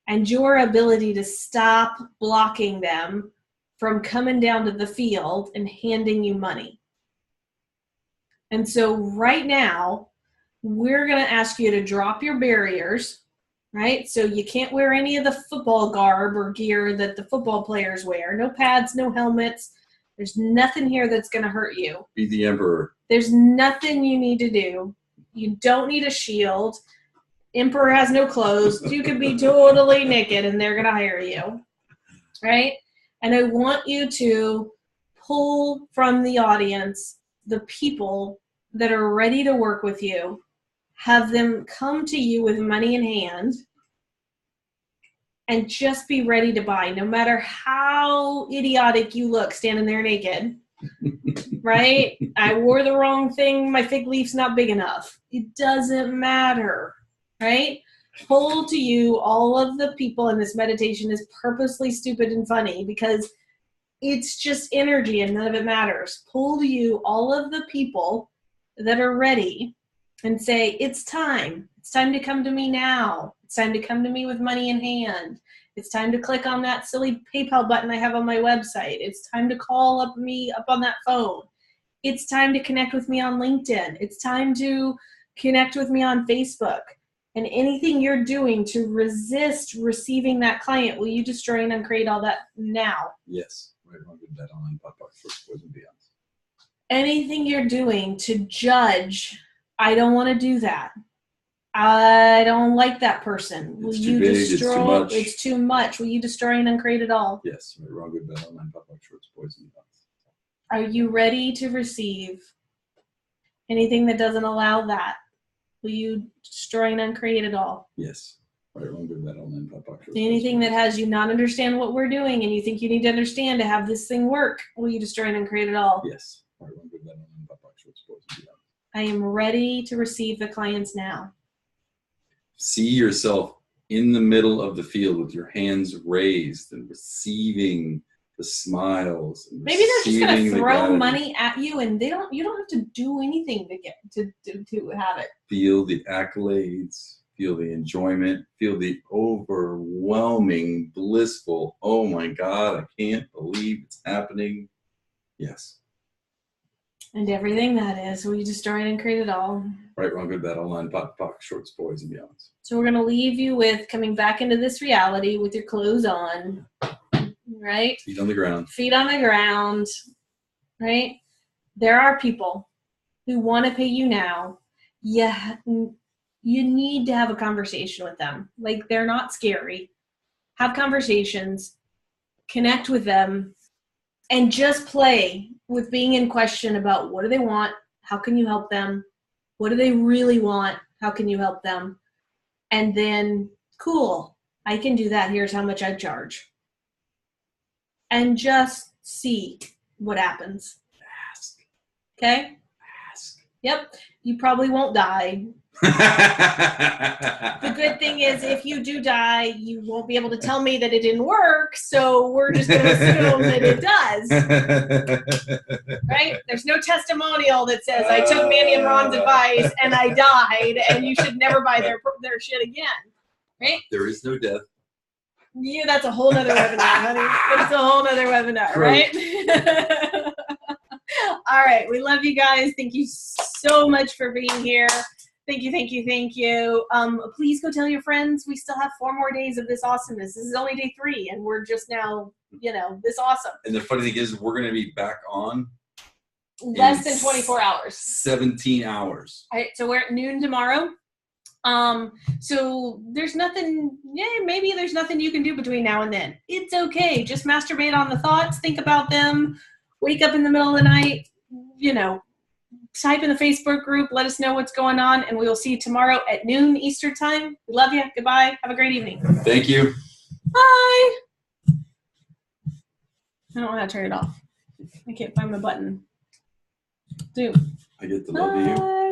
and your ability to stop blocking them from coming down to the field and handing you money. And so right now, we're going to ask you to drop your barriers, right? So you can't wear any of the football garb or gear that the football players wear. No pads, no helmets. There's nothing here that's going to hurt you. Be the emperor. There's nothing you need to do. You don't need a shield. Emperor has no clothes. You could be totally naked and they're going to hire you, right? And I want you to pull from the audience the people that are ready to work with you, have them come to you with money in hand, and just be ready to buy, no matter how idiotic you look standing there naked, right? I wore the wrong thing. My fig leaf's not big enough. It doesn't matter, right? Pull to you all of the people, and this meditation is purposely stupid and funny because it's just energy and none of it matters. Pull to you all of the people that are ready and say, it's time. It's time to come to me now. It's time to come to me with money in hand. It's time to click on that silly PayPal button I have on my website. It's time to call me up on that phone. It's time to connect with me on LinkedIn. It's time to connect with me on Facebook. And anything you're doing to resist receiving that client, will you destroy and uncreate all that now? Yes. That online Anything you're doing to judge, I don't want to do that. I don't like that person. Will It's you too big, destroy? it's too much. It's too much. Will you destroy and uncreate it all? Yes. Right, wrong, good, bad, online, pop, shorts, boys, and dogs. Are you ready to receive anything that doesn't allow that? Will you destroy and uncreate it all? Yes. Right, wrong, good, bad, online, pop, shorts, Anything that has you not understand what we're doing and you think you need to understand to have this thing work, will you destroy and uncreate it all? Yes. Right, wrong, good, bad, online, pop, shorts, boys, and dogs. I am ready to receive the clients now. See yourself in the middle of the field with your hands raised and receiving the smiles. And Maybe they're just going to throw gratitude. money at you, and you don't have to do anything to get to have it. Feel the accolades. Feel the enjoyment. Feel the overwhelming, blissful. Oh my God! I can't believe it's happening. Yes. And everything that is, will you destroy and uncreate it all? Right, wrong, good, bad, online, pop, shorts, boys, and beyonds. So we're going to leave you with coming back into this reality with your clothes on, right? Feet on the ground. Feet on the ground, right? There are people who want to pay you now. Yeah, you need to have a conversation with them. Like, they're not scary. Have conversations, connect with them, and just play with being in question about what do they want? How can you help them? What do they really want? How can you help them? And then, cool, I can do that. Here's how much I charge. And just see what happens. Ask. Okay? Ask. Yep. You probably won't die. The good thing is, if you do die, you won't be able to tell me that it didn't work, so we're just going to assume that it does. Right? There's no testimonial that says, I took Manny and Ron's advice and I died, and you should never buy their shit again. Right? There is no death. Yeah, that's a whole nother webinar, honey. That's a whole nother webinar, right? All right. We love you guys. Thank you so much for being here. Thank you, thank you, thank you. Please go tell your friends. We still have 4 more days of this awesomeness. This is only day 3, and we're just now, this awesome. And the funny thing is, we're going to be back on less than 24 hours. 17 hours. All right, so we're at noon tomorrow. So there's nothing, maybe there's nothing you can do between now and then. It's okay. Just masturbate on the thoughts, think about them, wake up in the middle of the night, type in the Facebook group, let us know what's going on, and we will see you tomorrow at noon Eastern time. We love you. Goodbye. Have a great evening. Thank you. Bye. I don't know how to turn it off. I can't find my button. Dude. I get to love you.